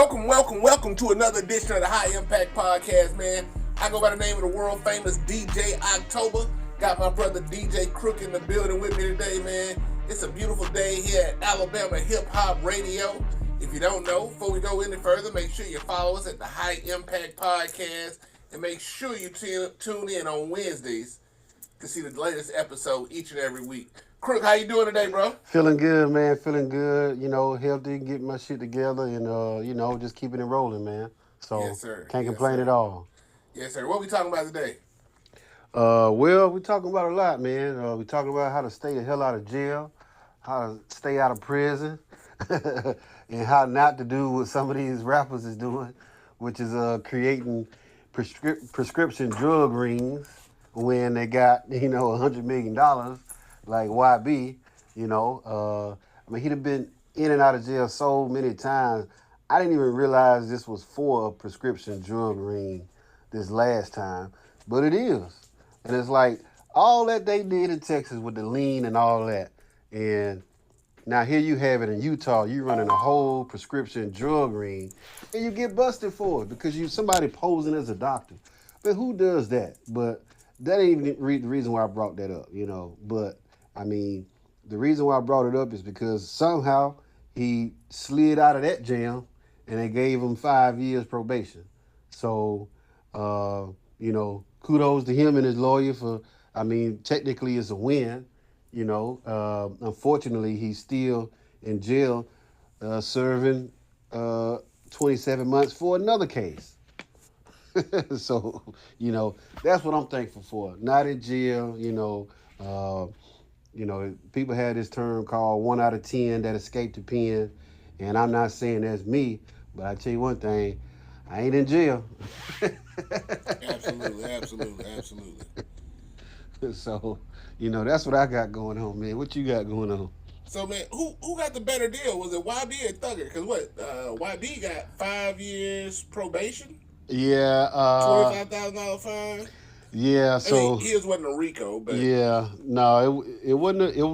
Welcome to another edition of the High Impact Podcast, man. I go by the name of the world famous DJ OKTOBA. Got my brother DJ KROOK in the building with me today, man. It's a beautiful day here at alabamahiphopradio. If you don't know, before we go any further, make sure you follow us at the High Impact Podcast, and make sure you tune in on Wednesdays to see the latest episode each and every week. KROOK, how you doing today, bro? Feeling good, man. Feeling good. Healthy, getting my shit together, and just keeping it rolling, man. So Yes, sir. can't Yes, complain sir. at all. Yes, sir. What we talking about today? Well, we're talking about a lot, man. We're talking about how to stay the hell out of jail, how to stay out of prison, and how not to do what some of these rappers is doing, which is creating prescription drug rings when they got $100 million, like YB. He'd have been in and out of jail so many times. I didn't even realize this was for a prescription drug ring this last time, but it is. And it's like all that they did in Texas with the lean and all that. And now here you have it in Utah. You running a whole prescription drug ring, and you get busted for it because you somebody posing as a doctor. But who does that? But that ain't even the reason why I brought that up, But I mean, the reason why I brought it up is because somehow he slid out of that jail, and they gave him 5 years probation. So, kudos to him and his lawyer for. I mean, technically it's a win. Unfortunately, he's still in jail, serving 27 months for another case. So, that's what I'm thankful for. Not in jail, people had this term called 1 out of 10 that escaped the pen. And I'm not saying that's me, but I tell you one thing, I ain't in jail. Absolutely. So, that's what I got going on, man. What you got going on? So, man, who got the better deal? Was it YB or Thugger? Because YB got 5 years probation, Yeah, $25,000 fine. Yeah, I mean, so his wasn't a RICO, but yeah, no, it wasn't. It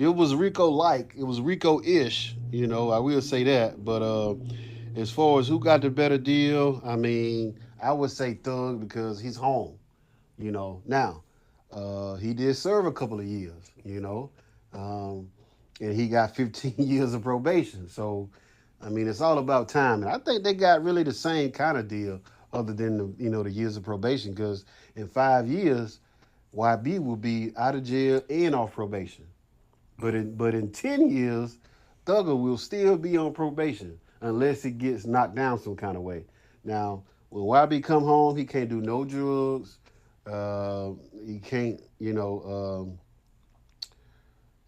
was Rico like. It was Rico ish. I will say that. But as far as who got the better deal, I mean, I would say Thug because he's home. Now, he did serve a couple of years. Um, and he got 15 years of probation. So, I mean, it's all about time. And I think they got really the same kind of deal, other than the years of probation. Because in 5 years, YB will be out of jail and off probation. But in 10 years, Thugger will still be on probation unless he gets knocked down some kind of way. Now, when YB come home, he can't do no drugs. He can't,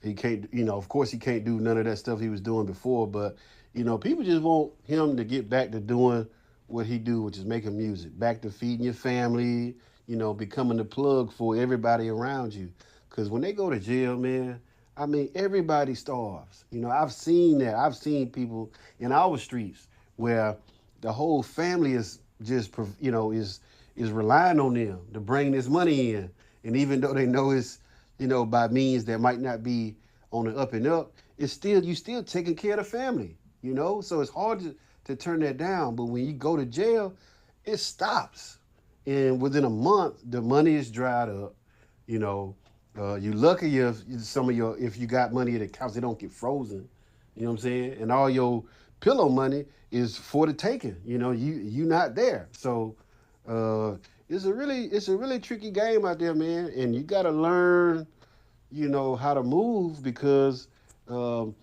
he can't, of course, he can't do none of that stuff he was doing before. But, people just want him to get back to doing what he do, which is making music, back to feeding your family, becoming the plug for everybody around you. Because when they go to jail, man, I mean, everybody starves. I've seen that. I've seen people in our streets where the whole family is just, is relying on them to bring this money in. And even though they know it's, by means that might not be on the up and up, it's still, you still taking care of the family, So it's hard to turn that down. But when you go to jail, it stops. And within a month, the money is dried up, you lucky if if you got money at accounts, they don't get frozen. You know what I'm saying? And all your pillow money is for the taking. You not there. So it's a really tricky game out there, man. And you gotta learn, how to move because it's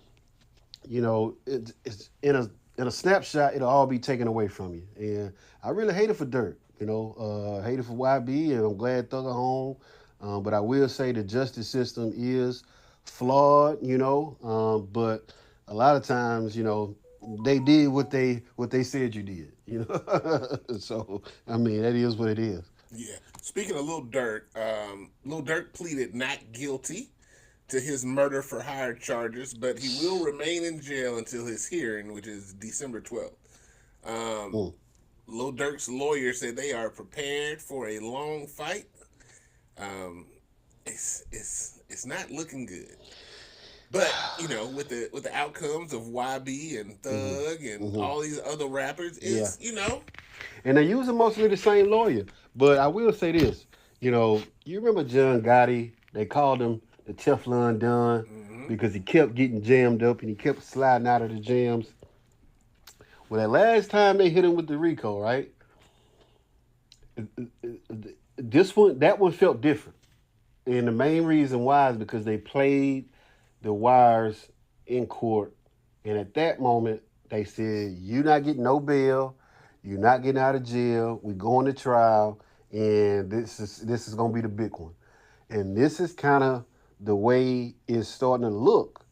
in a snapshot, it'll all be taken away from you. And I really hate it for Dirt. Hate it for YB, and I'm glad Thugger home. But I will say the justice system is flawed, but a lot of times, they did what they said you did, So, I mean, that is what it is. yeah. Speaking of Lil Durk pleaded not guilty to his murder for hire charges, but he will remain in jail until his hearing, which is December 12th. Um, Mm. Lil Durk's lawyer said they are prepared for a long fight. Um, it's not looking good. But with the outcomes of YB and Hmm. Thug and Hmm. all these other rappers, Yeah. is And they're using mostly the same lawyer. But I will say this, you remember John Gotti? They called him the Teflon Don hmm because he kept getting jammed up and he kept sliding out of the jams. Well, that last time they hit him with the Rico, right? That one felt different. And the main reason why is because they played the wires in court. And at that moment, they said, you're not getting no bail. You're not getting out of jail. We're going to trial. And this is going to be the big one. And this is kind of the way it's starting to look.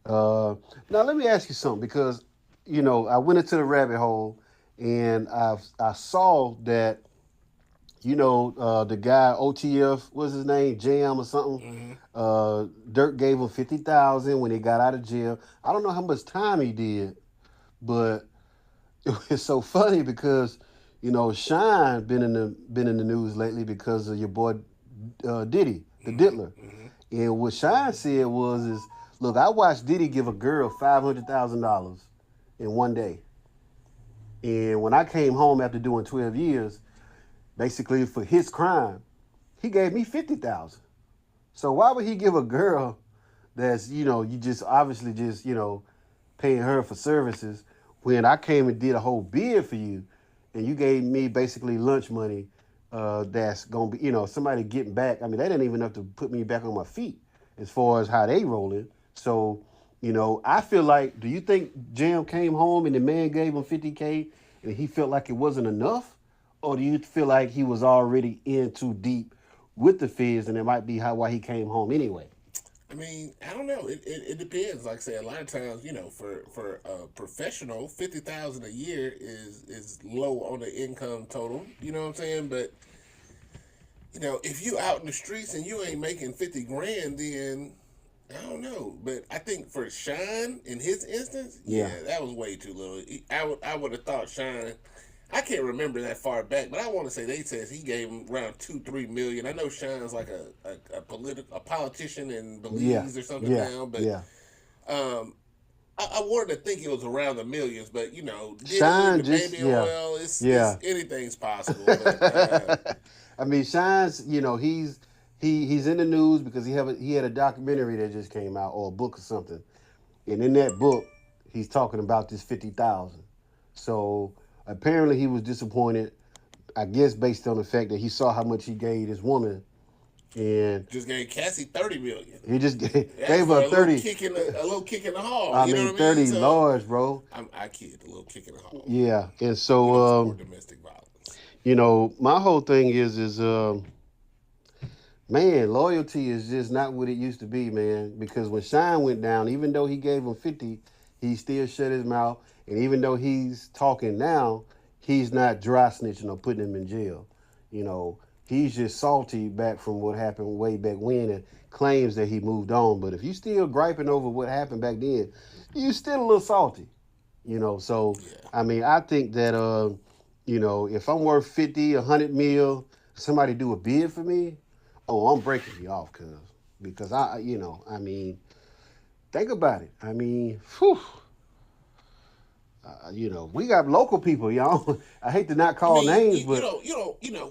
Uh, Now, let me ask you something because, I went into the rabbit hole and I saw that the guy OTF, what's his name, Jam or something. hmm Dirk gave him 50,000 when he got out of jail. I don't know how much time he did, but it's so funny because Shine been in the news lately because of your boy Diddy, the hmm Diddler. hmm And what Shine said is, look, I watched Diddy give a girl $500,000 in one day, and when I came home after doing 12 years, basically for his crime, he gave me 50,000. So why would he give a girl that's you just obviously just paying her for services when I came and did a whole bid for you, and you gave me basically lunch money? That's gonna be somebody getting back. I mean, they didn't even have to put me back on my feet as far as how they rolling. So I feel like, do you think Jam came home and the man gave him 50K and he felt like it wasn't enough, or do you feel like he was already in too deep with the feds and it might be why he came home anyway? I mean, I don't know. It depends. Like I said, a lot of times, for a professional, 50,000 a year is low on the income total. You know what I'm saying? But if you out in the streets and you ain't making 50 grand, then I don't know. But I think for Shine in his instance, Yeah. yeah, that was way too little. I would have thought Shine. I can't remember that far back, but I want to say they says he gave him around 2-3 million. I know Shine's like a politician in Yeah. Belize or something Yeah. now, but Yeah. um, I wanted to think it was around the millions. But Diddy, Shine the just baby yeah. oil, it's Yeah. anything's possible. But I mean, Shine's, he's in the news because he had a documentary that just came out or a book or something. And in that book, he's talking about this 50,000. So apparently he was disappointed, I guess based on the fact that he saw how much he gave this woman, and just gave Cassie 30 million. he just That's gave for her a little 30. kick in a little kick in the hall. I You know mean, what I mean? 30 So large, bro. I kid, a little kick in the hall. Yeah. And We don't so, support domestic violence. my whole thing is man, loyalty is just not what it used to be, man. Because when Shine went down, even though he gave him 50, he still shut his mouth. And even though he's talking now, he's not dry snitching or putting him in jail. You know, he's just salty back from what happened way back when and claims that he moved on. But if you still griping over what happened back then, you still a little salty. So Yeah. I mean, I think that if I'm worth 50, 100 mil, somebody do a bid for me, oh, I'm breaking you off, because I mean, think about it. I mean, whew, we got local people, y'all. I hate to not I call mean, names, you but don't,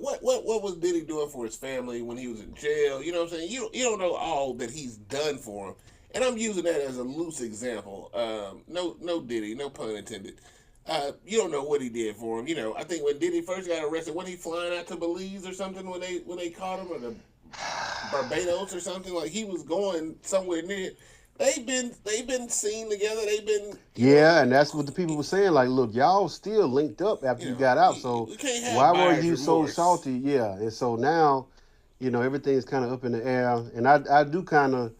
what was Diddy doing for his family when he was in jail? You know what I'm saying? You don't know all that he's done for him, and I'm using that as a loose example. No Diddy, no pun intended. You don't know what he did for him. I think when Diddy first got arrested, when he flying out to Belize or something when they caught him, or the Barbados or something, like he was going somewhere near. They've been seen together. They've been yeah, and that's what the people were saying. Like, look, y'all still linked up after you got out, so we can't have why were buyer's you so remorse. salty? Yeah, and so now, everything's kind of up in the air, and I do kind of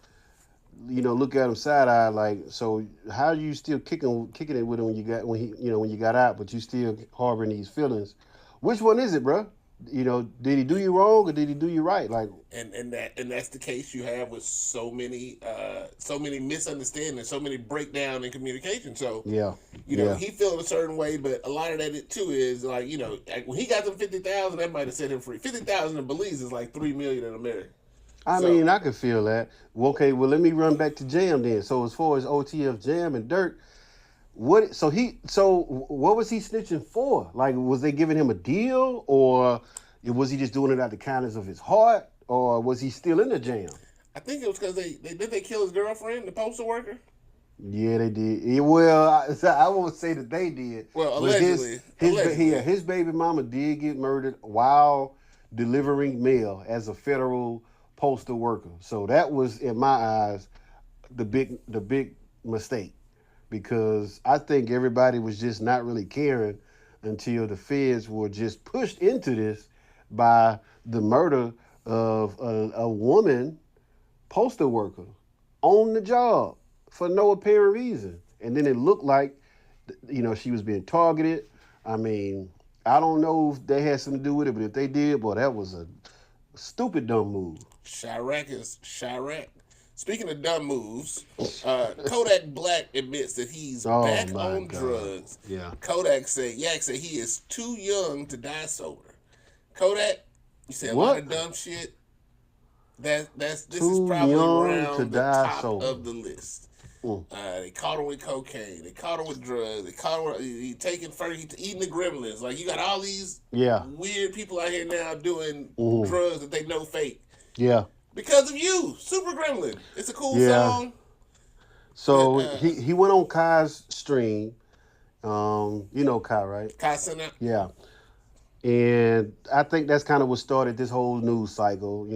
look at him side eye, like, so how are you still kicking it with him when you got out, but you still harboring these feelings? Which one is it, bro? Did he do you wrong or did he do you right? Like, And that's the case you have with so many misunderstandings, so many breakdown in communication. So yeah, yeah, he feeling a certain way, but a lot of that too is like like when he got them 50,000, that might have set him free. 50,000 in Belize is like 3 million in America. I mean, I could feel that. Well, okay, well, let me run back to Jam then. So as far as OTF Jam and Dirt, what was he snitching for? Like, was they giving him a deal, or was he just doing it out the kindness of his heart, or was he still in the jam? I think it was because they kill his girlfriend, the postal worker. Yeah, they did. Well, I won't say that they did. Well, but allegedly. his baby mama did get murdered while delivering mail as a federal postal worker. So that was, in my eyes, the big mistake, because I think everybody was just not really caring until the feds were just pushed into this by the murder of a woman postal worker on the job for no apparent reason. And then it looked like, she was being targeted. I mean, I don't know if they had something to do with it, but if they did, boy, that was a stupid dumb move. Chirac is Chirac. Speaking of dumb moves, Kodak Black admits that he's back on drugs. Yeah. Yak said he is too young to die sober. Kodak, you said a lot of dumb shit. This is probably around the top of the list. They caught him with cocaine. They caught him with drugs. They caught him with eating the gremlins. Like, you got all these weird people out here now doing drugs that they know fake. Yeah. Because of you, Super Gremlin. It's a cool song. So he went on Kai's stream. You know Kai, right? Kai sent out. Yeah. And I think that's kind of what started this whole news cycle.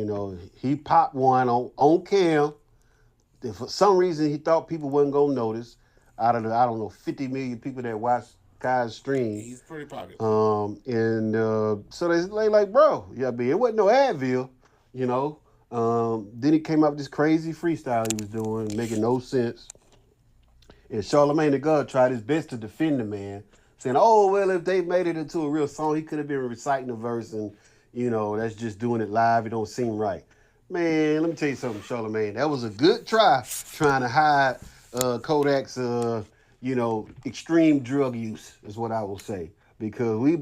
He popped one on cam. For some reason, he thought people wasn't going to notice. Out of the, 50 million people that watch Kai's stream. He's pretty popular. So they like, bro, it wasn't no Advil, Then he came up with this crazy freestyle he was doing, making no sense. And Charlamagne the God tried his best to defend the man, saying, oh, well, if they made it into a real song, he could have been reciting the verse and, that's just doing it live. It don't seem right. Man, let me tell you something, Charlamagne. That was a good trying to hide Kodak's, extreme drug use, is what I will say. Because we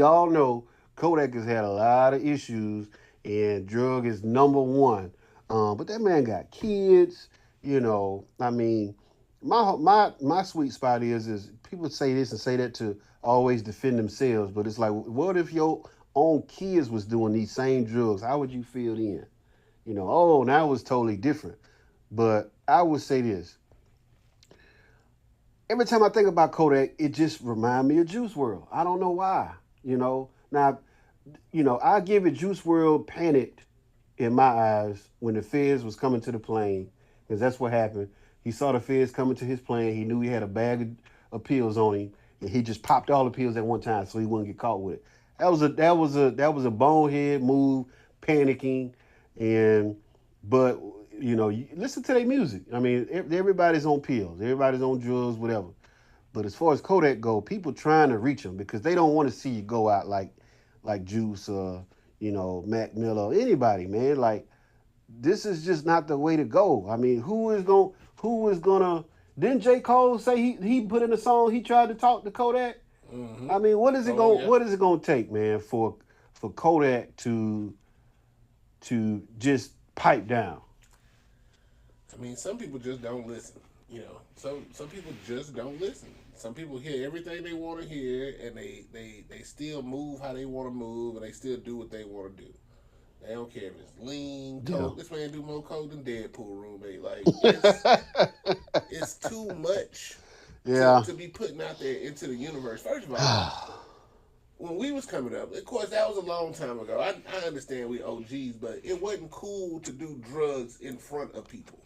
all know, Kodak has had a lot of issues, and drug is number one. But that man got kids, I mean, my sweet spot is people say this and say that to always defend themselves, but it's like, what if your own kids was doing these same drugs? How would you feel then? Now it was totally different. But I would say this. Every time I think about Kodak, it just reminds me of Juice WRLD. I don't know why, Now, I give it Juice WRLD panicked in my eyes when the feds was coming to the plane, because that's what happened. He saw the feds coming to his plane. He knew he had a bag of pills on him, and he just popped all the pills at one time so he wouldn't get caught with it. That was a bonehead move, panicking, but listen to their music. I mean, everybody's on pills, everybody's on drugs, whatever. But as far as Kodak go, people trying to reach him because they don't want to see you go out like Juice or Mac Miller, anybody, man. Like, this is just not the way to go. I mean, who is gonna? Didn't J. Cole say he put in a song he tried to talk to Kodak? Mm-hmm. I mean, what is it gonna take, man, for Kodak to just pipe down? I mean, some people just don't listen. Some people just don't listen. Some people hear everything they want to hear, and they still move how they want to move, and they still do what they want to do. They don't care if it's lean, coke. Yeah. This man do more coke than Deadpool roommate. Like, it's too much to be putting out there into the universe. First of all, when we was coming up, of course, that was a long time ago. I understand we OGs, but it wasn't cool to do drugs in front of people.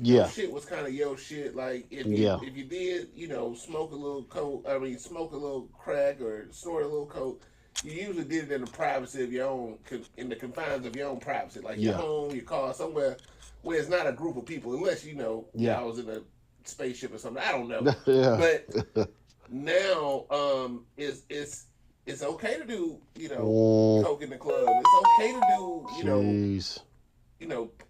Yeah. Shit was kind of your shit. Like, if you did, smoke a little coke, smoke a little crack or snort a little coke, you usually did it in the privacy of your own, in the confines of your own privacy, like your home, your car, somewhere where it's not a group of people, unless I was in a spaceship or something. I don't know. But now, it's okay to do, coke in the club. It's okay to do,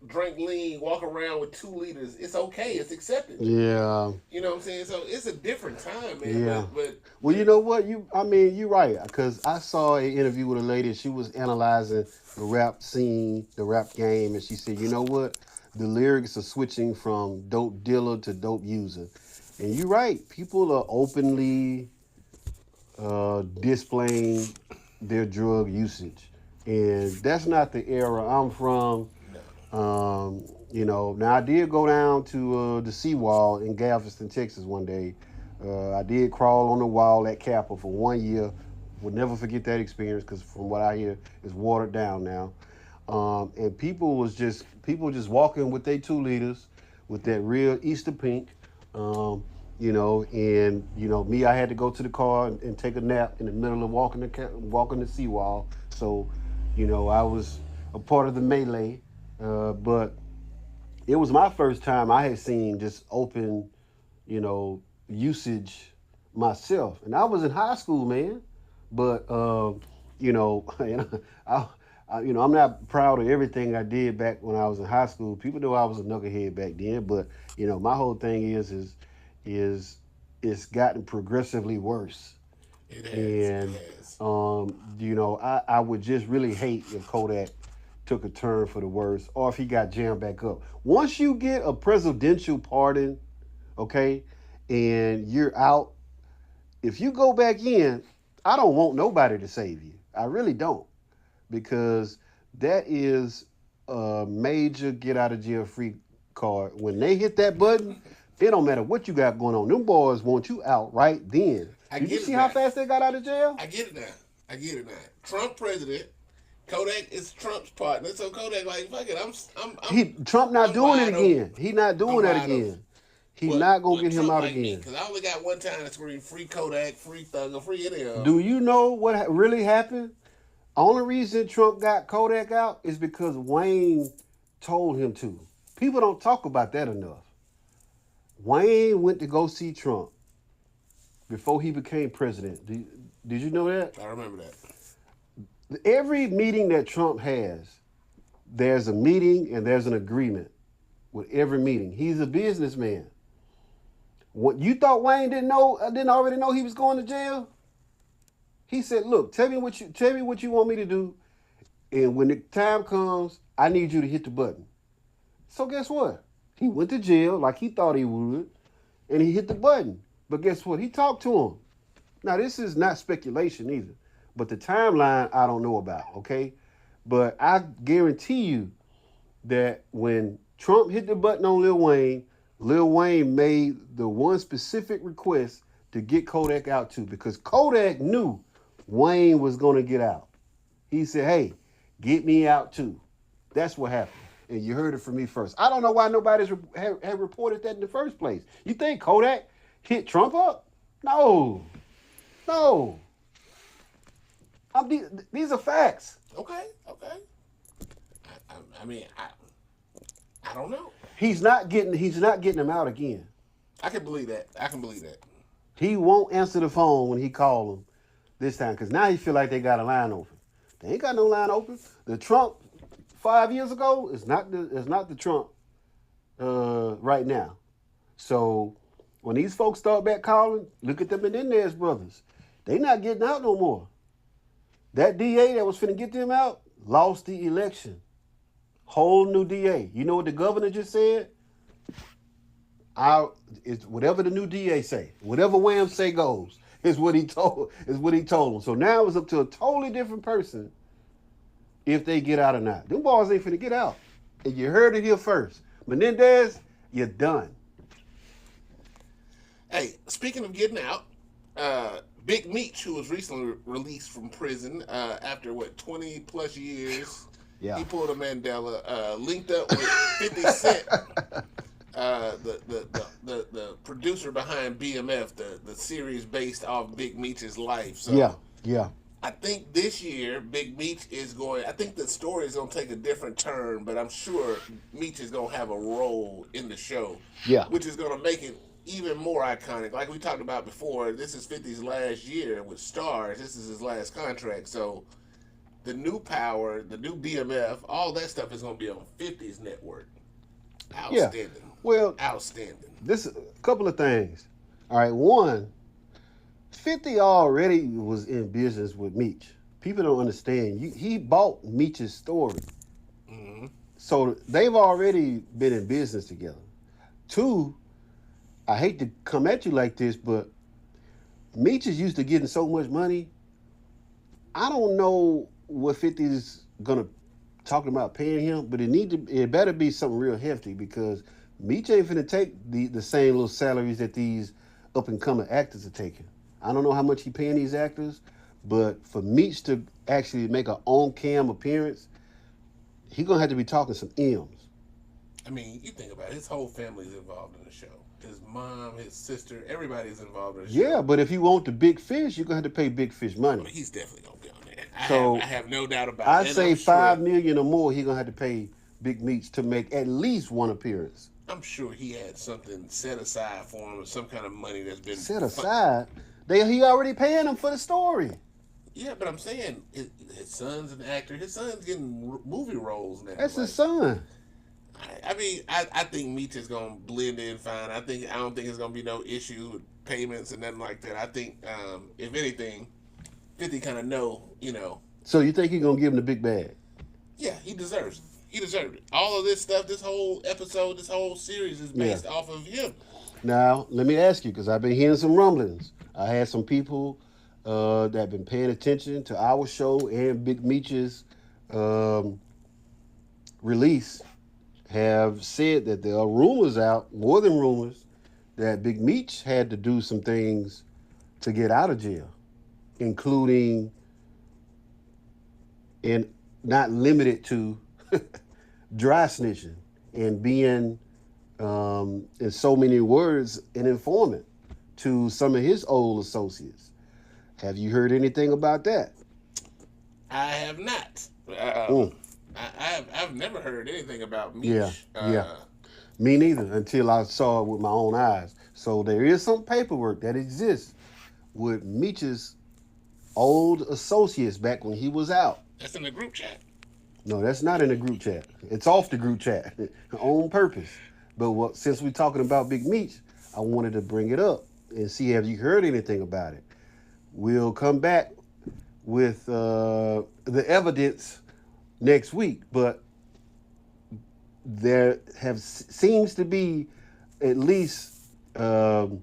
drink lean, walk around with 2 liters. It's okay. It's accepted. Yeah. You know what I'm saying? So it's a different time, man. Yeah. But well, you know what? You're right. Because I saw an interview with a lady. She was analyzing the rap scene, the rap game, and she said, you know what? The lyrics are switching from dope dealer to dope user. And you're right. People are openly displaying their drug usage. And that's not the era I'm from. Now I did go down to the seawall in Galveston, Texas one day. I did crawl on the wall at Kappa for 1 year. Would never forget that experience because from what I hear, it's watered down now. And people just walking with their 2 liters with that real Easter pink. Me, I had to go to the car and take a nap in the middle of walking the seawall. So, I was a part of the melee. But it was my first time I had seen just open, usage myself. And I was in high school, man. But, I'm not proud of everything I did back when I was in high school. People know I was a knucklehead back then. But, my whole thing is it's gotten progressively worse. it has. And, I would just really hate if Kodak took a turn for the worse, or if he got jammed back up. Once you get a presidential pardon, okay, and you're out, if you go back in, I don't want nobody to save you. I really don't, because that is a major get out of jail free card. When they hit that button, it don't matter what you got going on. Them boys want you out right then. Did you see how fast they got out of jail? I get it now. Trump president. Kodak is Trump's partner, so Kodak like, fuck it, Trump not doing it again. He not doing that again. He's not gonna get him out again. Because I only got one time to scream free Kodak, free Thugger, free any of them. Do you know what really happened? Only reason Trump got Kodak out is because Wayne told him to. People don't talk about that enough. Wayne went to go see Trump before he became president. Did you know that? I remember that. Every meeting that Trump has, there's a meeting and there's an agreement with every meeting. He's a businessman. What you thought Wayne didn't already know he was going to jail? He said, "Look, tell me what you want me to do, and when the time comes, I need you to hit the button." So guess what? He went to jail like he thought he would, and he hit the button. But guess what? He talked to him. Now this is not speculation either. But the timeline, I don't know about, okay? But I guarantee you that when Trump hit the button on Lil Wayne made the one specific request to get Kodak out too, because Kodak knew Wayne was going to get out. He said, hey, get me out too. That's what happened. And you heard it from me first. I don't know why nobody's had reported that in the first place. You think Kodak hit Trump up? No. These are facts. Okay. I don't know. He's not getting him out again. I can believe that. He won't answer the phone when he call him this time, because now he feel like they got a line open. They ain't got no line open. The Trump 5 years ago is not the Trump right now. So when these folks start back calling, look at them Menendez brothers. They not getting out no more. That DA that was finna get them out lost the election. Whole new DA. You know what the governor just said? It's whatever the new DA say. Whatever Wham say goes is what he told them. So now it's up to a totally different person if they get out or not. Them boys ain't finna get out. And you heard it here first. Menendez, you're done. Hey, speaking of getting out, Big Meech, who was recently released from prison after 20 plus years, he pulled a Mandela, linked up with 50 Cent, the producer behind BMF, the series based off Big Meech's life. So yeah. I think this year Big Meech I think the story is going to take a different turn, but I'm sure Meech is going to have a role in the show, which is going to make it even more iconic. Like we talked about before, this is 50's last year with Stars. This is his last contract. So the new Power, the new BMF, all that stuff is gonna be on 50's network. Yeah. Outstanding. Well, Outstanding. this a couple of things. All right, one, 50 already was in business with Meech. People don't understand. He bought Meech's story. Mm-hmm. So they've already been in business together. Two, I hate to come at you like this, but Meech is used to getting so much money. I don't know what 50 is gonna talking about paying him, but it better be something real hefty because Meech ain't finna take the same little salaries that these up and coming actors are taking. I don't know how much he paying these actors, but for Meech to actually make an on cam appearance, he gonna have to be talking some M's. I mean, you think about it, his whole family's involved in the show. His mom, his sister, everybody's involved in the show. Yeah, but if you want the big fish, you're gonna have to pay big fish money. He's definitely gonna be on there. So I have no doubt about I'd it. say I'm $5 million or more. He gonna have to pay Big Meech to make at least one appearance. I'm sure he had something set aside for him, or some kind of money that's been Set aside. He already paying him for the story. Yeah, but I'm saying his son's an actor. His son's getting movie roles now. That's his son. I mean, I think Meech is gonna blend in fine. I don't think it's gonna be no issue with payments and nothing like that. I think if anything, 50 kind of know. So you think he's gonna give him the big bag? Yeah, he deserves it. He deserved it. All of this stuff, this whole episode, this whole series is based off of him. Now, let me ask you, because I've been hearing some rumblings. I had some people that have been paying attention to our show and Big Meech's release have said that there are rumors out, more than rumors, that Big Meech had to do some things to get out of jail, including and not limited to dry snitching and being, in so many words, an informant to some of his old associates. Have you heard anything about that? I have not. I've never heard anything about Meech. Yeah. Me neither, until I saw it with my own eyes. So there is some paperwork that exists with Meech's old associates back when he was out. That's in the group chat. No, that's not in the group chat. It's off the group chat on purpose. But since we're talking about Big Meech, I wanted to bring it up and see, have you heard anything about it? We'll come back with the evidence next week, but there seems to be at least 3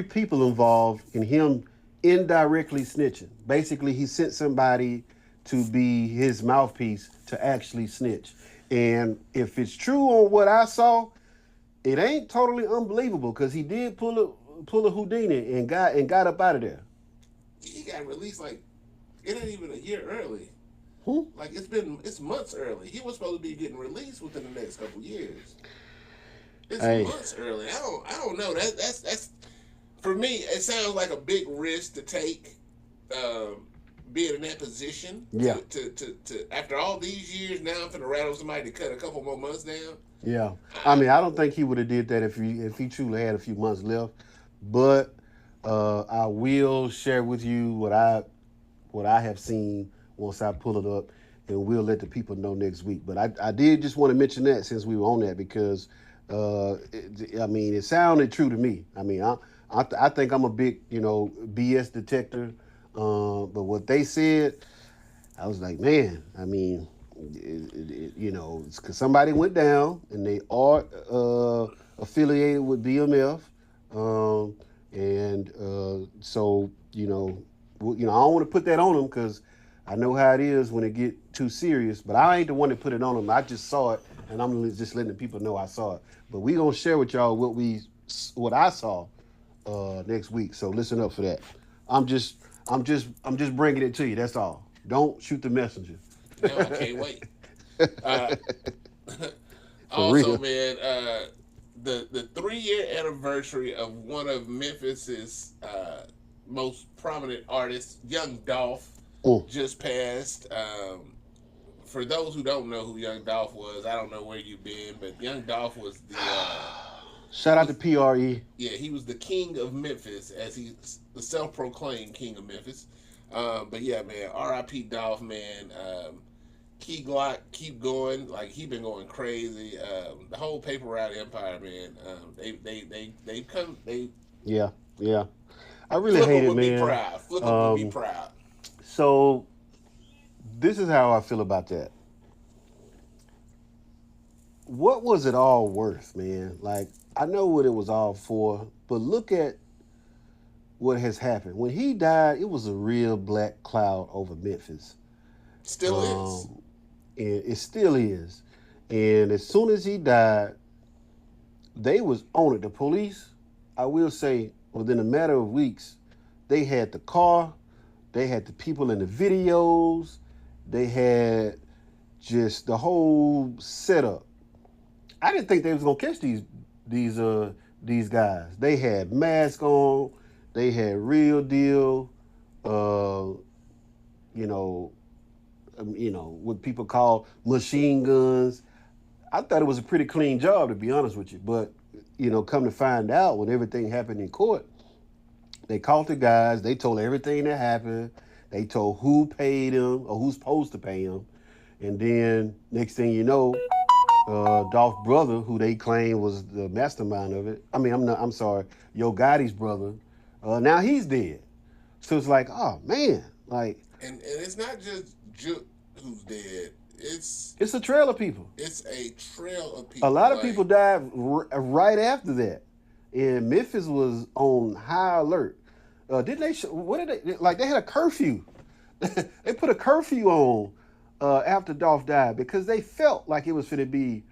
people involved in him indirectly snitching. Basically, he sent somebody to be his mouthpiece to actually snitch. And if it's true on what I saw, it ain't totally unbelievable because he did pull a Houdini and got up out of there. He got released it ain't even a year early. Who? It's months early. He was supposed to be getting released within the next couple years. It's months early. I don't know. That's for me. It sounds like a big risk to take. Being in that position, to after all these years, now I'm finna rattle somebody to cut a couple more months down. Yeah, I mean, I don't think he would have did that if he truly had a few months left. But I will share with you what I have seen once I pull it up, and we'll let the people know next week. But I did just want to mention that since we were on that because it sounded true to me. I mean, I think I'm a big BS detector. But what they said, I was like, man, I mean, it's because somebody went down and they are affiliated with BMF. So, I don't want to put that on them because I know how it is when it get too serious, but I ain't the one that put it on them. I just saw it and I'm just letting the people know I saw it. But we gonna share with y'all what I saw next week. So listen up for that. I'm just bringing it to you. That's all. Don't shoot the messenger. No, I can't wait. Also, man, the 3-year anniversary of one of Memphis's most prominent artists, Young Dolph, just passed. For those who don't know who Young Dolph was, I don't know where you've been, but Young Dolph was the shout out to PRE. Yeah, he was the king of Memphis, as he's the self-proclaimed king of Memphis. But yeah, man, R.I.P. Dolph, man. Key Glock, keep going. Like he been going crazy. The whole paper route empire, man. They come. They Yeah, yeah. I really hate Flipper it, would be man. proud. Flipper would be Um, proud. so this is how I feel about that. What was it all worth, man? Like, I know what it was all for, but look at what has happened. When he died, it was a real black cloud over Memphis. Still is. Um, and it still is. And as soon as he died, they was on it. The police, I will say, within a matter of weeks, they had the car, they had the people in the videos, they had just the whole setup. I didn't think they was gonna catch these these guys. They had masks on, they had real deal, uh, you know, what people call machine guns. I thought it was a pretty clean job, to be honest with you. But come to find out, when everything happened in court, they caught the guys. They told everything that happened. They told who paid them or who's supposed to pay them. And then next thing you know, Dolph's brother, who they claim was the mastermind of it. I mean, I'm sorry, Yo Gotti's brother. Now he's dead. So it's like, oh man, like. And it's not just Juke who's dead. It's a trail of people. It's a trail of people. A lot of people died right after that, and Memphis was on high alert. Didn't they? What did they like? They had a curfew. They put a curfew on after Dolph died because they felt like it was going to be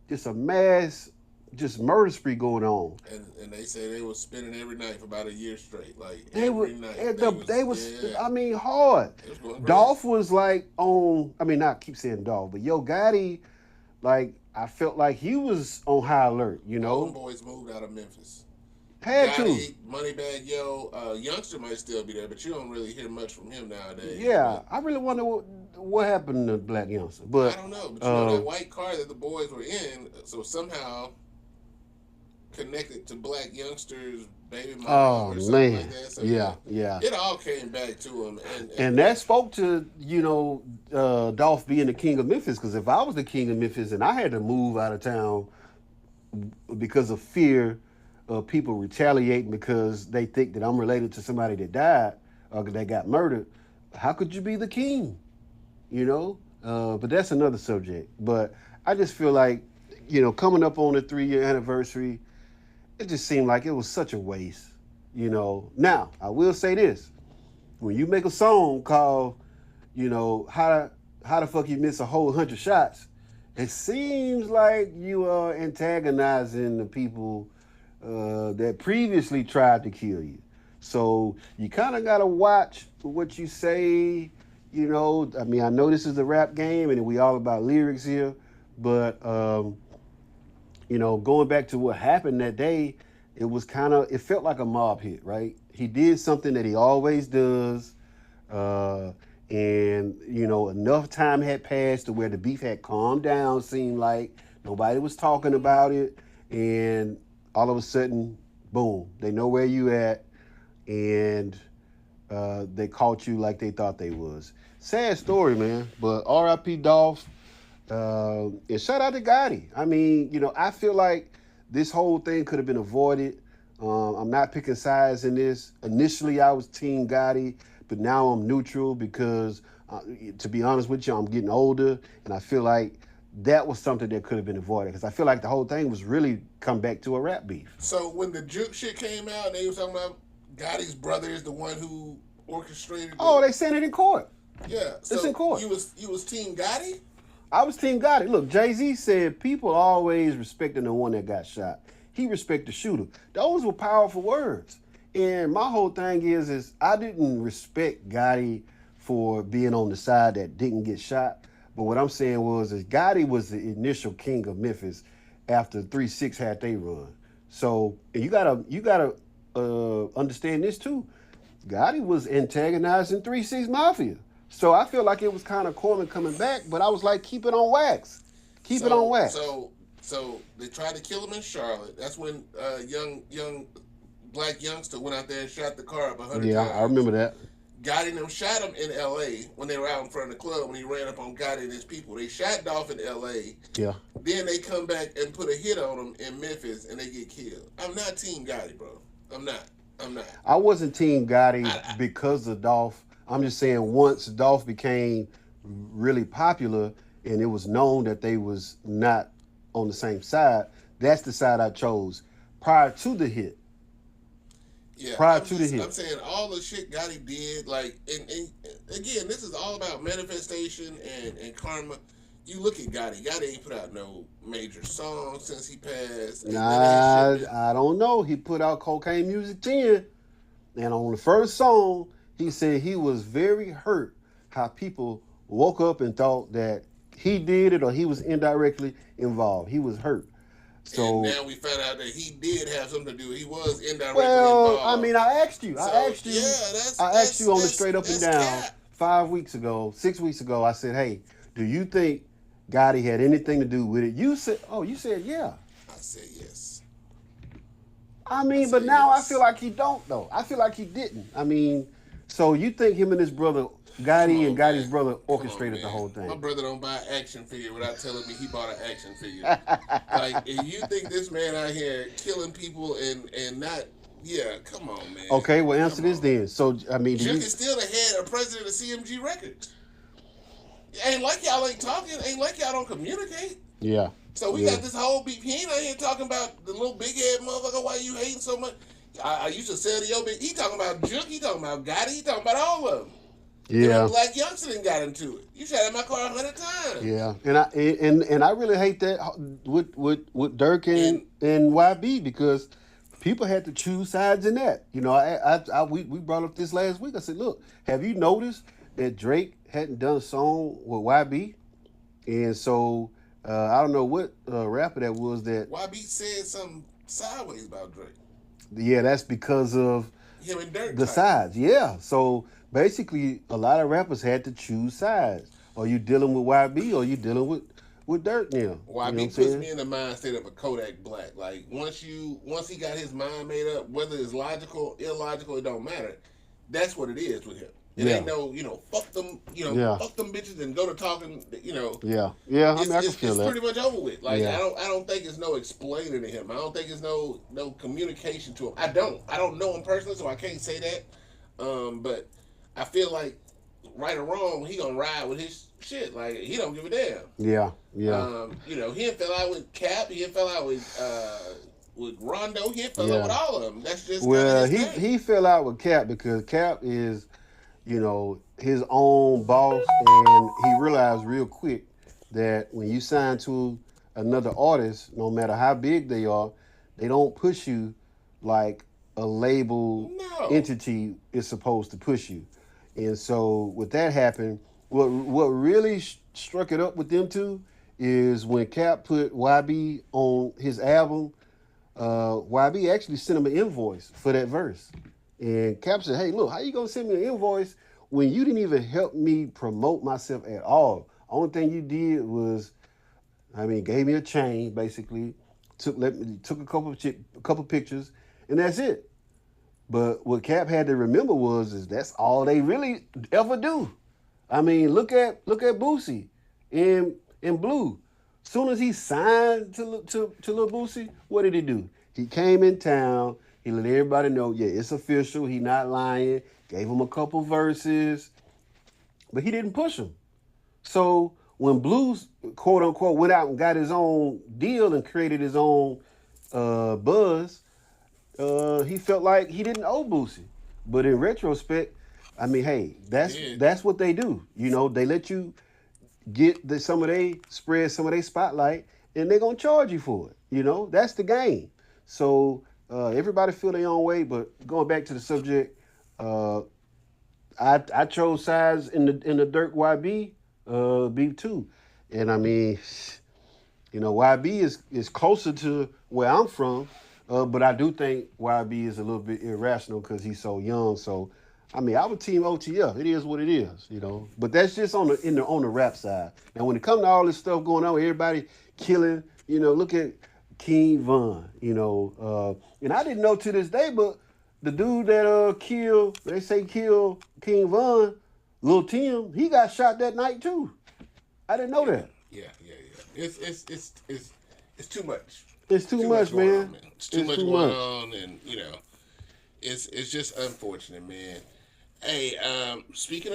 just a mass, just murder spree going on. And they say they was spending every night for about a year straight. Like every night. They was yeah. I mean, hard. Dolph was like on. I mean, not keep saying Dolph, but Yo Gotti, like I felt like he was on high alert. All them boys moved out of Memphis. Had Gotti, to. Moneybag Yo, Youngster might still be there, but you don't really hear much from him nowadays. Yeah, I really wonder what happened to Black Youngster. But I don't know. But you know that white car that the boys were in, so somehow connected to Black Youngster's baby mama or something like that. So yeah. It all came back to him. And that spoke to, Dolph being the king of Memphis. Because if I was the king of Memphis and I had to move out of town because of fear of people retaliating because they think that I'm related to somebody that died or that got murdered, how could you be the king? But that's another subject. But I just feel like, coming up on the 3-year anniversary, it just seemed like it was such a waste. Now, I will say this. When you make a song called, how the fuck you miss a whole 100 shots, it seems like you are antagonizing the people that previously tried to kill you. So you kind of got to watch what you say. I mean, I know this is a rap game and we all about lyrics here, but, going back to what happened that day, it felt like a mob hit, right? He did something that he always does. And, enough time had passed to where the beef had calmed down, seemed like nobody was talking about it. And all of a sudden, boom, they know where you at. And they caught you like they thought they was. Sad story, man. But R.I.P. Dolph. And shout out to Gotti. I mean, I feel like this whole thing could have been avoided. I'm not picking sides in this. Initially, I was Team Gotti, but now I'm neutral because, to be honest with you, I'm getting older, and I feel like that was something that could have been avoided because I feel like the whole thing was really come back to a rap beef. So when the Juke shit came out, and they was talking about Gotti's brother is the one who orchestrated. They said it in court. Yeah, so it's in court. You was Team Gotti? I was Team Gotti. Look, Jay-Z said people always respecting the one that got shot. He respect the shooter. Those were powerful words. And my whole thing is I didn't respect Gotti for being on the side that didn't get shot. But what I'm saying is Gotti was the initial king of Memphis after 3-6 had they run. So and you gotta understand this too. Gotti was antagonizing 3-6 Mafia. So I feel like it was kind of Coleman coming back, but I was like, keep it on wax. Keep it on wax. So they tried to kill him in Charlotte. That's when young Black Youngster went out there and shot the car up 100 times. Yeah, I remember that. Gotti and them shot him in L.A. when they were out in front of the club when he ran up on Gotti and his people. They shot Dolph in L.A. Yeah. Then they come back and put a hit on him in Memphis and they get killed. I'm not Team Gotti, bro. I'm not. I wasn't Team Gotti because of Dolph. I'm just saying once Dolph became really popular and it was known that they was not on the same side, that's the side I chose prior to the hit. Yeah, I'm saying all the shit Gotti did, like, and again, this is all about manifestation and karma. You look at Gotti. Gotti ain't put out no major songs since he passed. Nah, I don't know. He put out Cocaine Music 10, and on the first song, he said he was very hurt how people woke up and thought that he did it or he was indirectly involved. He was hurt. So and now we found out that he did have something to do. He was indirectly involved. I mean, I asked you. Yeah, I asked you on the straight up and down 5 weeks ago, 6 weeks ago. I said, "Hey, do you think Gotti had anything to do with it?" You said, yeah. I said yes. I mean, but now yes. I feel like he don't though. I feel like he didn't. I mean, so you think him and his brother Gotti and Gotti's brother orchestrated the whole thing? My brother don't buy an action figure without telling me he bought an action figure. Like, if you think this man out here killing people and not, yeah, come on, man. Okay, well, answer this then. So, I mean, Juke is still the head of president of CMG Records. Ain't like y'all ain't talking. Ain't like y'all don't communicate. Yeah. So we got this whole beef. He ain't out here talking about the little big head motherfucker. Why you hating so much? I used to sell to your big. He talking about Juke. He talking about Gotti. He talking about all of them. Yeah. Black Youngster got into it. You shot at my car 100 times. Yeah, and I really hate that with Dirk and YB because people had to choose sides in that. You know, we brought up this last week. I said, look, have you noticed that Drake hadn't done a song with YB? And so I don't know what rapper that was that YB said something sideways about Drake. Yeah, that's because of him and Dirk. The sides, yeah. So basically, a lot of rappers had to choose sides. Are you dealing with YB or are you dealing with Dirk now? YB puts me in the mindset of a Kodak Black. Like once he got his mind made up, whether it's logical, illogical, it don't matter. That's what it is with him. It ain't no, fuck them, fuck them bitches and go to talking, Yeah. I mean, I can feel that. It's pretty much over with. Like I don't think it's no explaining to him. I don't think it's no communication to him. I don't know him personally, so I can't say that. But I feel like right or wrong, he gonna ride with his shit. Like he don't give a damn. Yeah. He done fell out with Cap. He done fell out with Rondo. He done fell out with all of them. That's just he fell out with Cap because Cap is, his own boss, and he realized real quick that when you sign to another artist, no matter how big they are, they don't push you like a label entity is supposed to push you. And so with that happened, what really struck it up with them two is when Cap put YB on his album, YB actually sent him an invoice for that verse. And Cap said, hey, look, how you going to send me an invoice when you didn't even help me promote myself at all? Only thing you did was, gave me a chain, basically, took a couple pictures, and that's it. But what Cap had to remember is that's all they really ever do. I mean, look at Boosie in Blue. Soon as he signed to Lil Boosie, what did he do? He came in town. He let everybody know, yeah, it's official. He not lying. Gave him a couple verses, but he didn't push him. So when Blues, quote unquote, went out and got his own deal and created his own buzz, he felt like he didn't owe Boosie. But in retrospect, hey, that's what they do. They let you get spread some of their spotlight, and they're gonna charge you for it. That's the game. So everybody feel their own way. But going back to the subject, I chose sides in the Dirk YB beef too, and YB is closer to where I'm from, but I do think YB is a little bit irrational because he's so young. So I would team OTF. It is what it is, But that's just on the rap side. Now when it comes to all this stuff going on, everybody killing, look at King Von, and I didn't know to this day, but the dude that killed King Von, Lil Tim, he got shot that night too. I didn't know that. Yeah. It's too much. It's too much, man. It's too much going on, and it's just unfortunate, man. Hey, speaking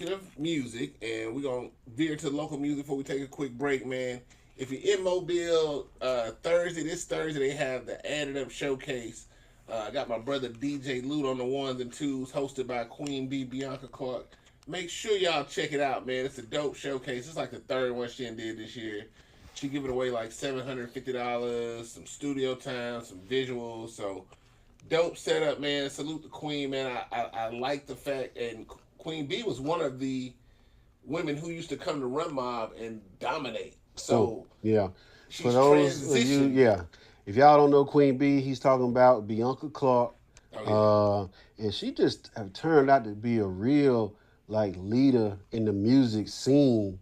of music, and we're gonna veer to local music before we take a quick break, man. If you're in Mobile, this Thursday they have the Added Up Showcase. I got my brother DJ Loot on the ones and twos, hosted by Queen B, Bianca Clark. Make sure y'all check it out, man. It's a dope showcase. It's like the third one she did this year. She giving away like $750, some studio time, some visuals. So dope setup, man. Salute the Queen, man. I like the fact, and Queen B was one of the women who used to come to Run Mob and dominate. So yeah, she's for those of you, if y'all don't know Queen B, he's talking about Bianca Clark. And she just have turned out to be a real leader in the music scene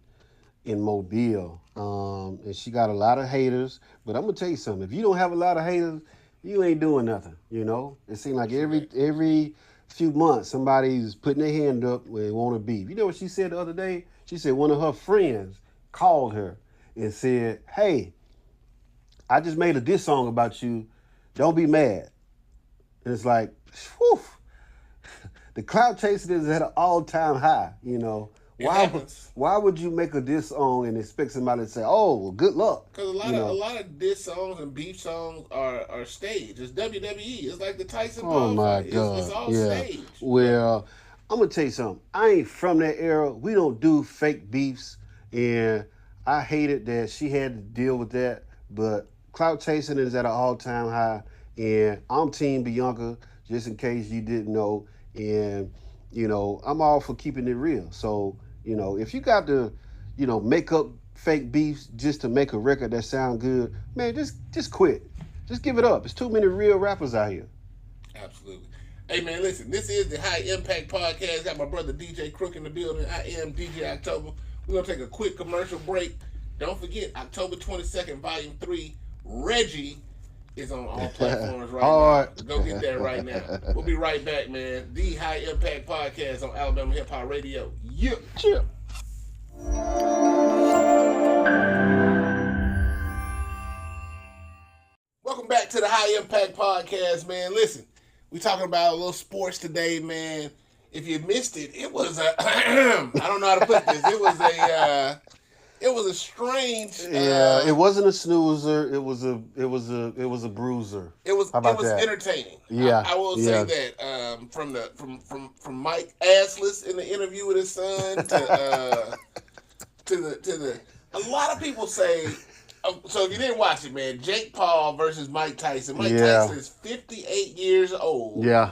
in Mobile. And she got a lot of haters, but I'm gonna tell you something. If you don't have a lot of haters, you ain't doing nothing. It seems like every few months somebody's putting their hand up where they want to be. You know what she said the other day? She said one of her friends called her and said, "Hey, I just made a diss song about you. Don't be mad." And it's like, whew, the clout chasing is at an all-time high. Why would you make a diss song and expect somebody to say, "Oh, well, good luck"? Because a lot of diss songs and beef songs are staged. It's WWE. It's like the TysonPaul. Oh my God! It's all staged. Well, I'm gonna tell you something. I ain't from that era. We don't do fake beefs, and I hated that she had to deal with that. But clout chasing is at an all-time high, and I'm Team Bianca, just in case you didn't know. And I'm all for keeping it real. So if you got to make up fake beefs just to make a record that sound good, man, just quit. Just give it up. There's too many real rappers out here. Absolutely. Hey, man, listen, this is the High Impact Podcast. Got my brother DJ KROOK in the building. I am DJ October. We're going to take a quick commercial break. Don't forget, October 22nd, Volume 3, Reggie is on all platforms right now. Go get that right now. We'll be right back, man. The High Impact Podcast on Alabama Hip Hop Radio. Yeah. Chill. Welcome back to the High Impact Podcast, man. Listen, we talking about a little sports today, man. If you missed it, it was a I don't know how to put this. It was a strange. It wasn't a snoozer. It was a bruiser. It was entertaining. Yeah, I will say that from Mike Assless in the interview with his son to the a lot of people say. So if you didn't watch it, man, Jake Paul versus Mike Tyson. Mike Tyson is 58 years old. Yeah.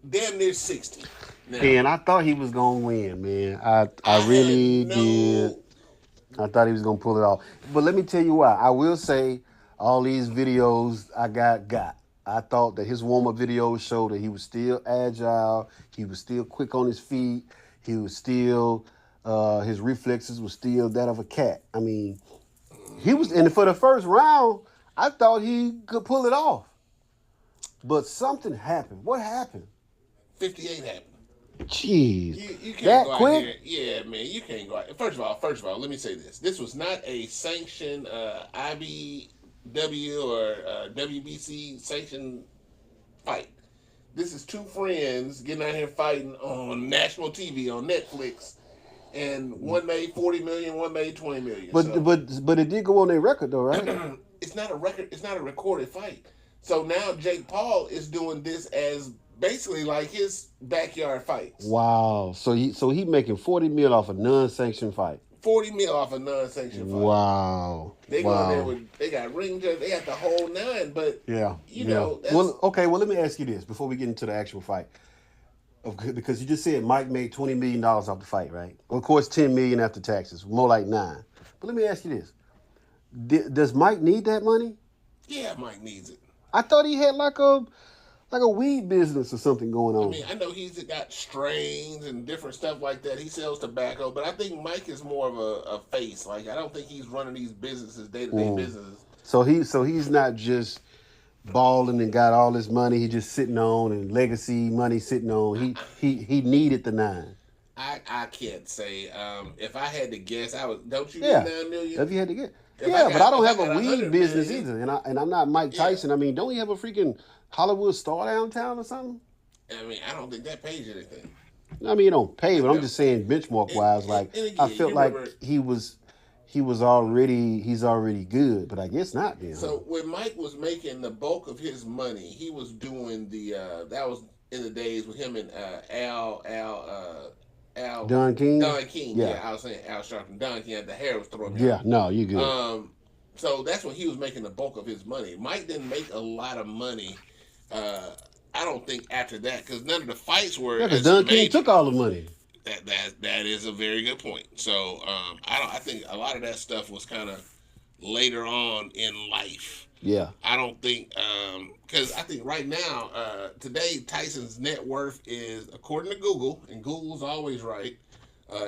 Damn near 60. Now, and I thought he was gonna win, man. I really did. I thought he was gonna pull it off. But let me tell you why. I will say all these videos I got. I thought that his warm-up videos showed that he was still agile, he was still quick on his feet, he was still his reflexes were still that of a cat. I mean, he was, and for the first round, I thought he could pull it off. But something happened. What happened? 58 happened. Jeez. You can't that go out quick? here. Yeah, man, you can't go out. First of all, let me say this. This was not a sanctioned IBW or WBC sanctioned fight. This is two friends getting out here fighting on national TV, on Netflix, and one made $40 million, one made $20 million. But it did go on their record though, right? It's not a record. It's not a recorded fight. So now Jake Paul is doing this as basically like his backyard fights. Wow. So he making $40 million off a non-sanctioned fight. $40 million off a non-sanctioned fight. Wow. They going there with, they got ring judge, they got the whole nine, but you know. That's, well, let me ask you this before we get into the actual fight. Because you just said Mike made $20 million off the fight, right? Well, of course, $10 million after taxes, more like $9 million. But let me ask you this: does Mike need that money? Yeah, Mike needs it. I thought he had like a weed business or something going on. I mean, I know he's got strains and different stuff like that. He sells tobacco, but I think Mike is more of a face. Like, I don't think he's running these businesses, day-to-day businesses. So he's not just balling and got all this money he just sitting on and legacy money sitting on. He needed the 9. I can't say. If I had to guess, I was. Don't you Yeah. need 9 million? If you had to get. If Yeah, but I don't have got a weed 100 business million, either, and I'm not Mike Tyson. I mean, don't he have a freaking Hollywood star downtown or something? I mean, I don't think that pays anything. I mean, it don't pay, but I'm just saying benchmark wise, again, I felt like he's already good, but I guess not then. So when Mike was making the bulk of his money, he was doing that was in the days with him and Al Don King? Don King, yeah. I was saying Al Sharpton. Don King had the hair was throwing me Yeah, out. no, you good. So that's when he was making the bulk of his money. Mike didn't make a lot of money. I don't think after that, because none of the fights were. Yeah, because Don King took all the money. That is a very good point. So I think a lot of that stuff was kind of later on in life. Yeah. I don't think because I think right now today Tyson's net worth is, according to Google, and Google's always right.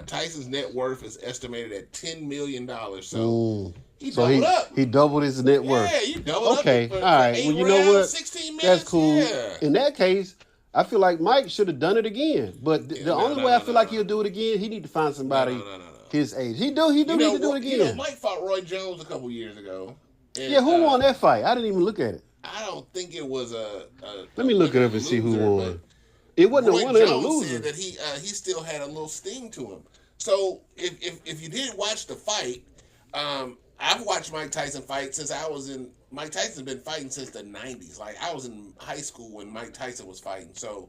Tyson's net worth is estimated at $10 million. So he doubled up. He doubled his net worth. Yeah, you doubled up. Okay, all right. Well, you know what? 16 minutes. That's cool. Yeah. In that case, I feel like Mike should have done it again. But the only way I feel like he'll do it again, he need to find somebody his age. He need to do it again. Mike fought Roy Jones a couple years ago. And, who won that fight? I didn't even look at it. I don't think it was Let me look it up and see who won. It wasn't a winner and a loser. Said that he still had a little sting to him. So if you didn't watch the fight, I've watched Mike Tyson fight since I was in. Mike Tyson's been fighting since the 90s. Like, I was in high school when Mike Tyson was fighting. So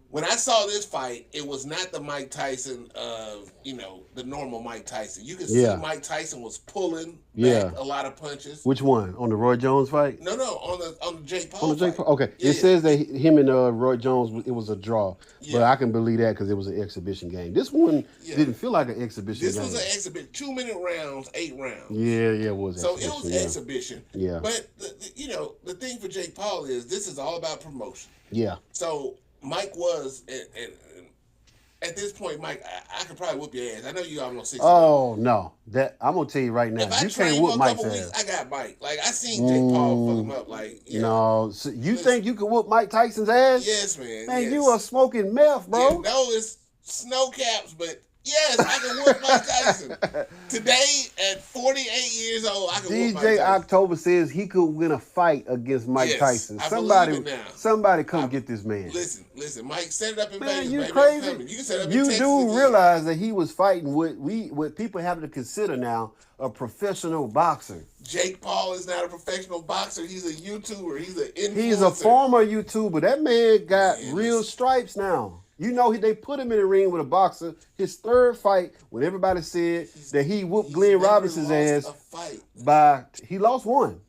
when I saw this fight, it was not the Mike Tyson of, the normal Mike Tyson. You can see Mike Tyson was pulling back a lot of punches. Which one? On the Roy Jones fight? No, on the Jake Paul On the Jake fight. Paul? Okay. It says that him and Roy Jones, it was a draw. Yeah. But I can believe that because it was an exhibition game. This one didn't feel like an exhibition game. This was an exhibition. 2-minute rounds, 8 rounds. Yeah, it was So it was exhibition. Yeah. But, the thing for Jake Paul is this is all about promotion. Yeah. So Mike was, and at this point, Mike, I could probably whoop your ass. I know you almost 60. Oh, no. I'm going to tell you right now. If you can't whoop Mike's ass. Weeks, I got Mike. Like, I seen Jake Paul fuck him up. Like, No. So you think you can whoop Mike Tyson's ass? Yes, man. Man, yes. you are smoking meth, bro. Yeah, no, it's snow caps, but yes, I can whoop Mike Tyson. Today, at 48 years old, I can whoop Mike Tyson. DJ OKTOBA says he could win a fight against Mike Tyson. Somebody come get this man. Listen, Mike, set it up in Vegas, you baby. crazy? You can set it up in You Texas do again. realize that he was fighting what people have to consider now a professional boxer. Jake Paul is not a professional boxer. He's a YouTuber. He's an influencer. He's a former YouTuber. That man got real stripes now. They put him in the ring with a boxer. His third fight, when everybody said that he whooped Glenn Robinson's ass, he lost one.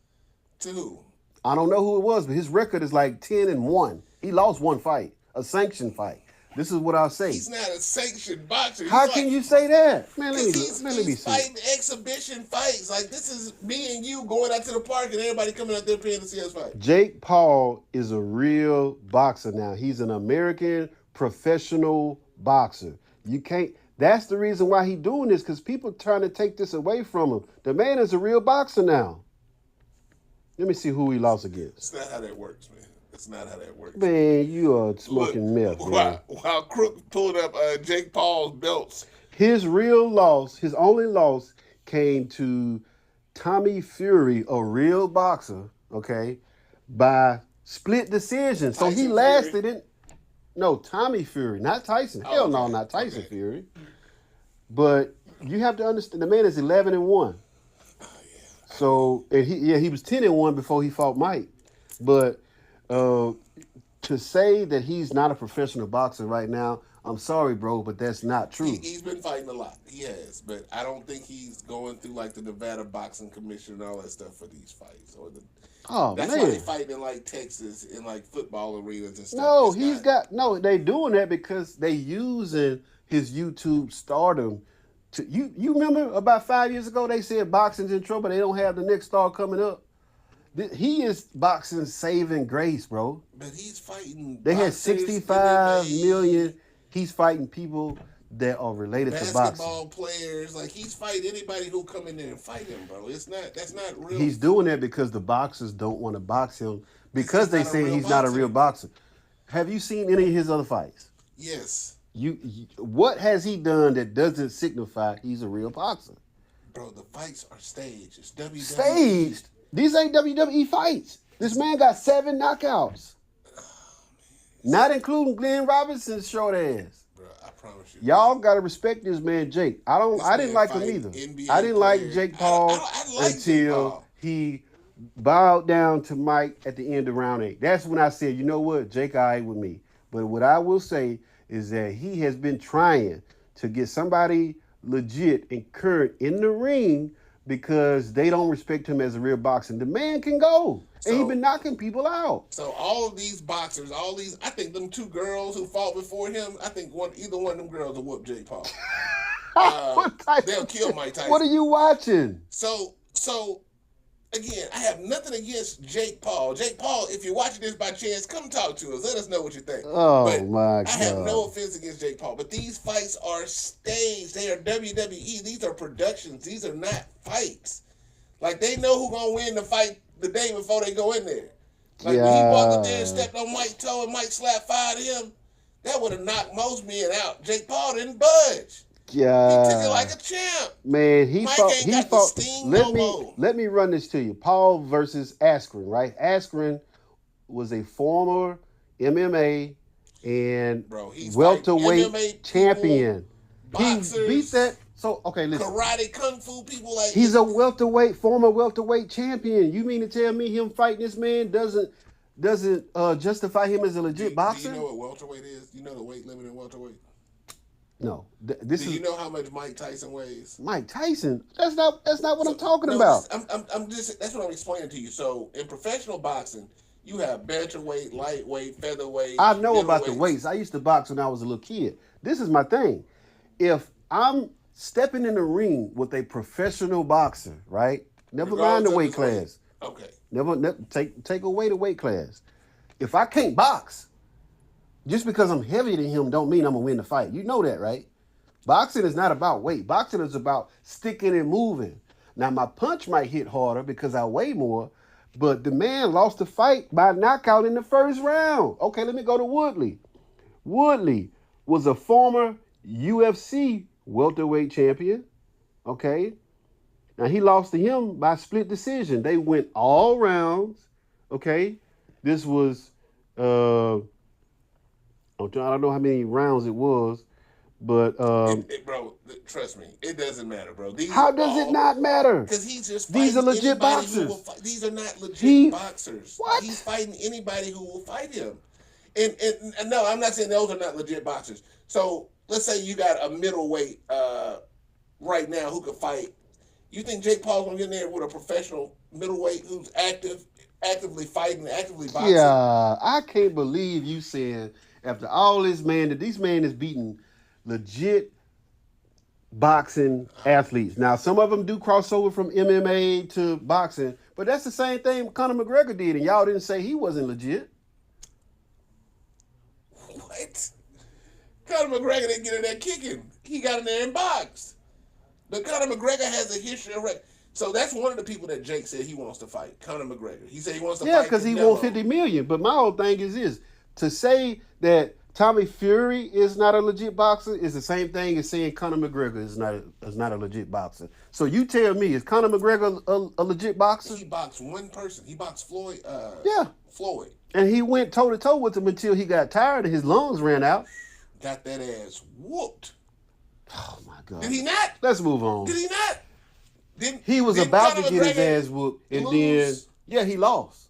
To who? I don't know who it was, but his record is like 10-1. He lost one fight, a sanctioned fight. This is what I'll say. He's not a sanctioned boxer. How can you say that? Man, let me see. He's fighting exhibition fights. Like, this is me and you going out to the park and everybody coming out there paying to see us fight. Jake Paul is a real boxer now. He's an American professional boxer. You can't. That's the reason why he's doing this, because people trying to take this away from him. The man is a real boxer now. Let me see who he lost against. It's not how that works, man. That's not how that works. Man, you are smoking meth, man. While KROOK pulled up Jake Paul's belts. His only loss came to Tommy Fury, a real boxer, okay, by split decision. So he lasted in... No, Tommy Fury, not Tyson. Hell no, not Tyson Fury. But you have to understand, the man is 11-1. Oh, yeah. So, and he was 10-1 before he fought Mike. But to say that he's not a professional boxer right now, I'm sorry, bro, but that's not true. He's been fighting a lot. He has. But I don't think he's going through like the Nevada Boxing Commission and all that stuff for these fights. That's why they fight in like Texas in like football arenas and stuff. No, they doing that because they using his YouTube stardom to you remember about 5 years ago they said boxing's in trouble, they don't have the next star coming up. He is boxing's saving grace, bro. But he's fighting. They had 65 million. He's fighting people that are related to boxing. Basketball players, like he's fighting anybody who come in there and fight him, bro. That's not real. He's doing that because the boxers don't want to box him because they say he's not a real boxer. Have you seen any of his other fights? Yes. What has he done that doesn't signify he's a real boxer? Bro, the fights are staged. It's WWE. Staged? These ain't WWE fights. This man got 7 knockouts. Not including Glenn Robinson's short ass. Bro, I promise you. Y'all gotta respect this man, Jake. I didn't like him either. I didn't like Jake Paul until he bowed down to Mike at the end of round 8. That's when I said, you know what, Jake all right with me. But what I will say is that he has been trying to get somebody legit and current in the ring because they don't respect him as a real boxer. The man can go. And he's been knocking people out. So all of these boxers, I think them 2 girls who fought before him, I think either one of them girls will whoop Jake Paul. They'll kill Mike Tyson. What are you watching? So again, I have nothing against Jake Paul. Jake Paul, if you're watching this by chance, come talk to us. Let us know what you think. Oh, my God. I have no offense against Jake Paul, but these fights are staged. They are WWE. These are productions. These are not fights. Like, they know who's going to win the fight the day before they go in there. Like, when he walked up there and stepped on Mike's toe and Mike slapped 5 to him, that would have knocked most men out. Jake Paul didn't budge. Yeah. He took it like a champ. Man, he fought. The steam let me run this to you. Paul versus Askren, right? Askren was a former MMA and welterweight champion. Boxers, he beat that. So okay, listen. Karate, kung fu people like he's a former welterweight champion. You mean to tell me him fighting this man doesn't justify him as a legit boxer? Do you know what welterweight is? Do you know the weight limit in welterweight? No. Do you know how much Mike Tyson weighs? Mike Tyson? That's not what I'm talking about. That's what I'm explaining to you. So in professional boxing, you have bantamweight, lightweight, featherweight. I know about the weights. I used to box when I was a little kid. This is my thing. If I'm stepping in the ring with a professional boxer, right? Never mind the weight class. Okay. Never take away the weight class. If I can't box, just because I'm heavier than him don't mean I'm going to win the fight. You know that, right? Boxing is not about weight. Boxing is about sticking and moving. Now, my punch might hit harder because I weigh more, but the man lost the fight by knockout in the first round. Okay, let me go to Woodley. Woodley was a former UFC welterweight champion. Okay? Now, he lost to him by split decision. They went all rounds. Okay? This was... I don't know how many rounds it was, but bro, trust me, it doesn't matter, bro. How does it not matter? Because he's just these are legit boxers. These are not legit boxers. What? He's fighting anybody who will fight him. And no, I'm not saying those are not legit boxers. So let's say you got a middleweight right now who could fight. You think Jake Paul's gonna get in there with a professional middleweight who's actively fighting, actively boxing? Yeah, I can't believe you saying. After all this, man, that these man is beating legit boxing athletes. Now, some of them do cross over from MMA to boxing, but that's the same thing Conor McGregor did, and y'all didn't say he wasn't legit. What? Conor McGregor didn't get in there kicking. He got in there and boxed. But Conor McGregor has a history of... So that's one of the people that Jake said he wants to fight, Conor McGregor. He said he wants to fight... Yeah, because he won $50 million. But my whole thing is this. To say that Tommy Fury is not a legit boxer is the same thing as saying Conor McGregor is not a legit boxer. So you tell me, is Conor McGregor a legit boxer? He boxed one person. He boxed Floyd. Floyd. And he went toe-to-toe with him until he got tired and his lungs ran out. Got that ass whooped. Oh, my God. Did he not? Let's move on. Did he not? He was about to get his ass whooped, and then, he lost.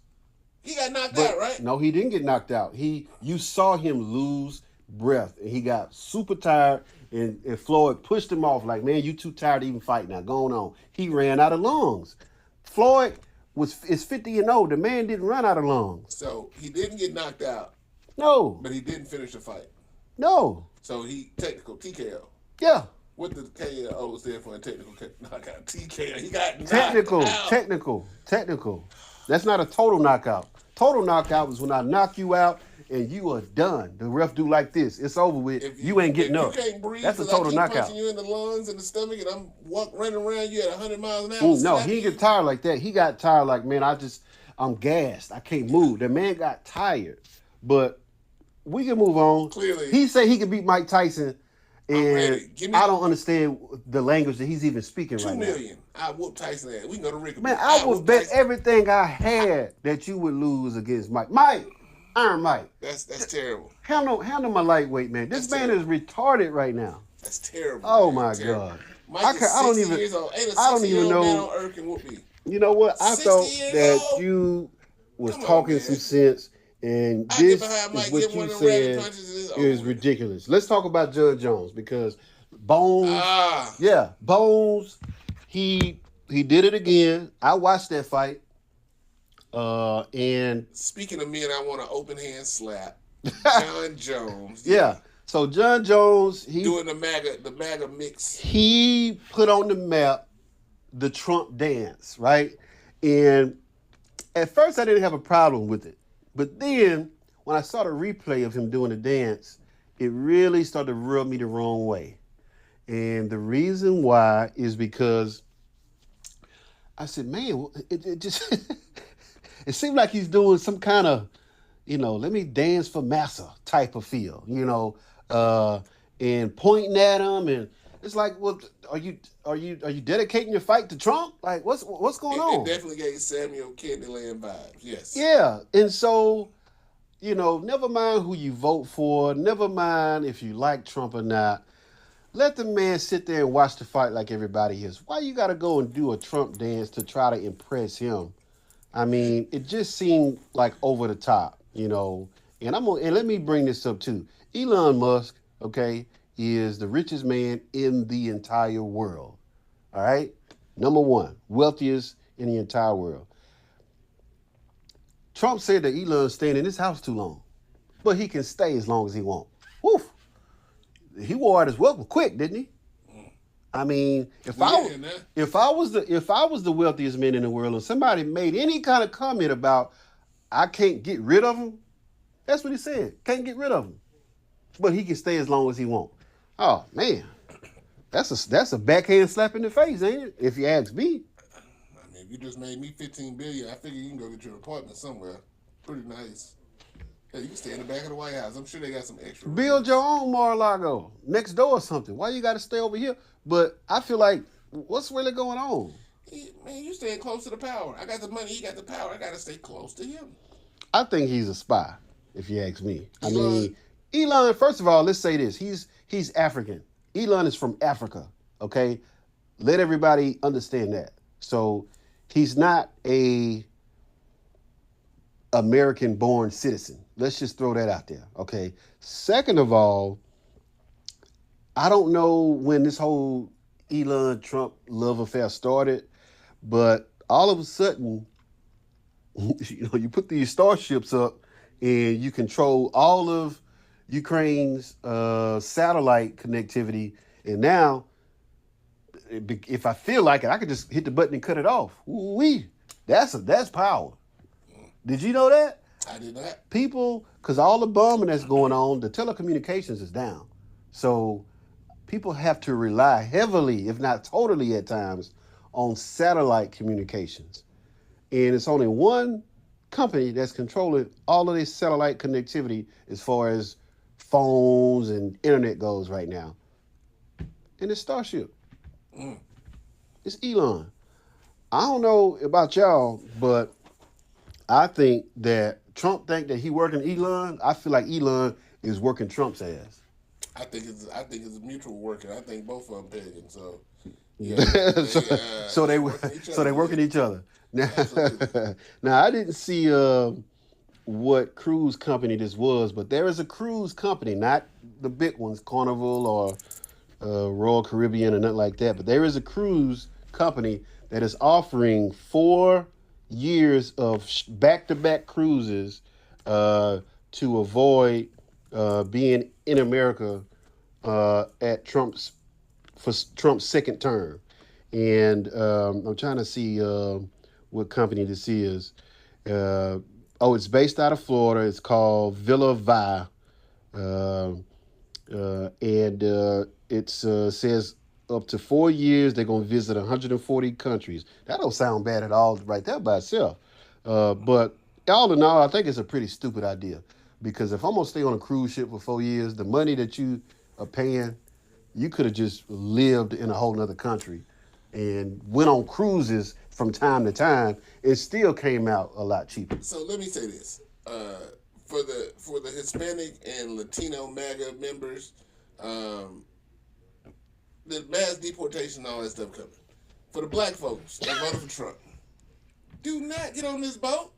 He got knocked out, right? No, he didn't get knocked out. You saw him lose breath, and he got super tired, and Floyd pushed him off like, man, you too tired to even fight now. Going on. He ran out of lungs. Floyd is 50 and old. The man didn't run out of lungs. So he didn't get knocked out. No. But he didn't finish the fight. No. So he technical TKO. Yeah. What the KO stand for in technical knockout? TKO. He got knocked out. Technical. That's not a total knockout. Total knockout is when I knock you out and you are done. The ref do like this. It's over with. You ain't getting up. If you can't breathe, that's a total total knockout. Punching you in the lungs and the stomach, and I'm running around you at 100 miles an hour. No, he didn't get tired like that. He got tired like, man, I'm gassed. I can't move. The man got tired. But we can move on. Clearly. He said he could beat Mike Tyson. And I don't understand the language that he's even speaking right now. 2 million. I whoop Tyson ass. We can go to Rick. Man, I would bet everything I had that you would lose against Mike. Iron Mike. That's terrible. Handle my lightweight, man. This man is retarded right now. That's terrible. Oh my God. Mike is 60 years old. Ain't a 60-year-old man on earth can whoop me. You know what? I thought that you was talking some sense. And this is what you said is ridiculous. Let's talk about Judge Jones because Bones, Bones, he did it again. I watched that fight. And speaking of men, I want an open hand slap. John Jones. Yeah. So John Jones, he doing the MAGA mix. He put on the map the Trump dance, right? And at first I didn't have a problem with it. But then, when I saw the replay of him doing the dance, it really started to rub me the wrong way. And the reason why is because I said, man, it just, it seemed like he's doing some kind of, let me dance for massa type of feel, and pointing at him. And it's like, well, are you dedicating your fight to Trump? Like, what's going on? It definitely gave Samuel Candyland vibes. Yes. Yeah, and so, never mind who you vote for. Never mind if you like Trump or not. Let the man sit there and watch the fight like everybody is. Why you got to go and do a Trump dance to try to impress him? I mean, it just seemed like over the top, And let me bring this up too. Elon Musk, okay, is the richest man in the entire world. All right? Number one, wealthiest in the entire world. Trump said that Elon's staying in his house too long, but he can stay as long as he wants. Woof. He wore out his welcome quick, didn't he? I mean, if I was the wealthiest man in the world and somebody made any kind of comment about I can't get rid of him, that's what he said. Can't get rid of him. But he can stay as long as he wants. Oh man, that's a backhand slap in the face, ain't it? If you ask me. I mean, if you just made me $15 billion, I figure you can go get your apartment somewhere. Pretty nice. Yeah, you can stay in the back of the White House. I'm sure they got some extra. Build your own Mar-a-Lago next door or something. Why you got to stay over here? But I feel like, what's really going on? Man, you staying close to the power. I got the money. He got the power. I got to stay close to him. I think he's a spy, if you ask me. I mean, Elon, first of all, let's say this. He's African. Elon is from Africa, okay? Let everybody understand that. So he's not a American-born citizen. Let's just throw that out there, okay? Second of all, I don't know when this whole Elon-Trump love affair started, but all of a sudden, you put these starships up and you control all of Ukraine's satellite connectivity, and now, if I feel like it, I could just hit the button and cut it off. Ooh-wee. That's power. Did you know that? I did not. People, because all the bombing that's going on, the telecommunications is down. So people have to rely heavily, if not totally at times, on satellite communications. And it's only one company that's controlling all of this satellite connectivity as far as phones and internet goes right now. And it's Starship. It's Elon. I don't know about y'all, but I think that Trump think that he working Elon. I feel like Elon is working Trump's ass. I think it's a mutual working. I think both of them pagan. So yeah, so they working each other. Now I didn't see what cruise company this was, but there is a cruise company, not the big ones, Carnival or Royal Caribbean or nothing like that. But there is a cruise company that is offering 4 years of back-to-back cruises to avoid being in America at Trump's second term. And I'm trying to see what company this is. Oh, it's based out of Florida. It's called Villa Vi. Uh, and it says up to 4 years they're going to visit 140 countries. That don't sound bad at all right there by itself. But all in all, I think it's a pretty stupid idea. Because if I'm going to stay on a cruise ship for 4 years, the money that you are paying, you could have just lived in a whole nother country and went on cruises from time to time. It still came out a lot cheaper. So let me say this. For the Hispanic and Latino MAGA members, the mass deportation and all that stuff coming. For the black folks that voted for Trump, do not get on this boat.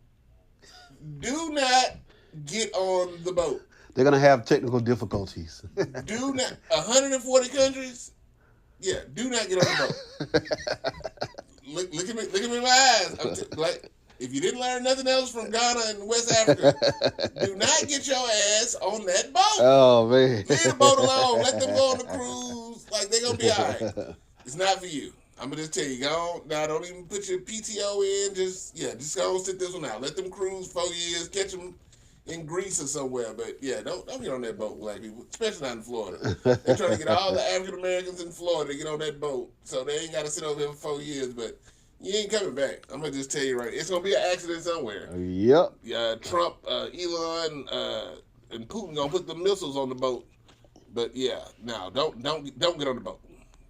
Do not get on the boat. They're going to have technical difficulties. Do not. 140 countries? Yeah, do not get on the boat. Look at me in my eyes. If you didn't learn nothing else from Ghana and West Africa, do not get your ass on that boat. Oh, man. Leave the boat alone. Let them go on the cruise. Like, they're going to be all right. It's not for you. I'm going to just tell you, don't even put your PTO in. Just go and sit this one out. Let them cruise 4 years. Catch them in Greece or somewhere. But, yeah, don't get on that boat, black people, especially not in Florida. They're trying to get all the African Americans in Florida to get on that boat. So they ain't got to sit over here for 4 years. But you ain't coming back. I'm going to just tell you right. It's going to be an accident somewhere. Yep. Trump, Elon, and Putin going to put the missiles on the boat. But, yeah, no, don't get on the boat.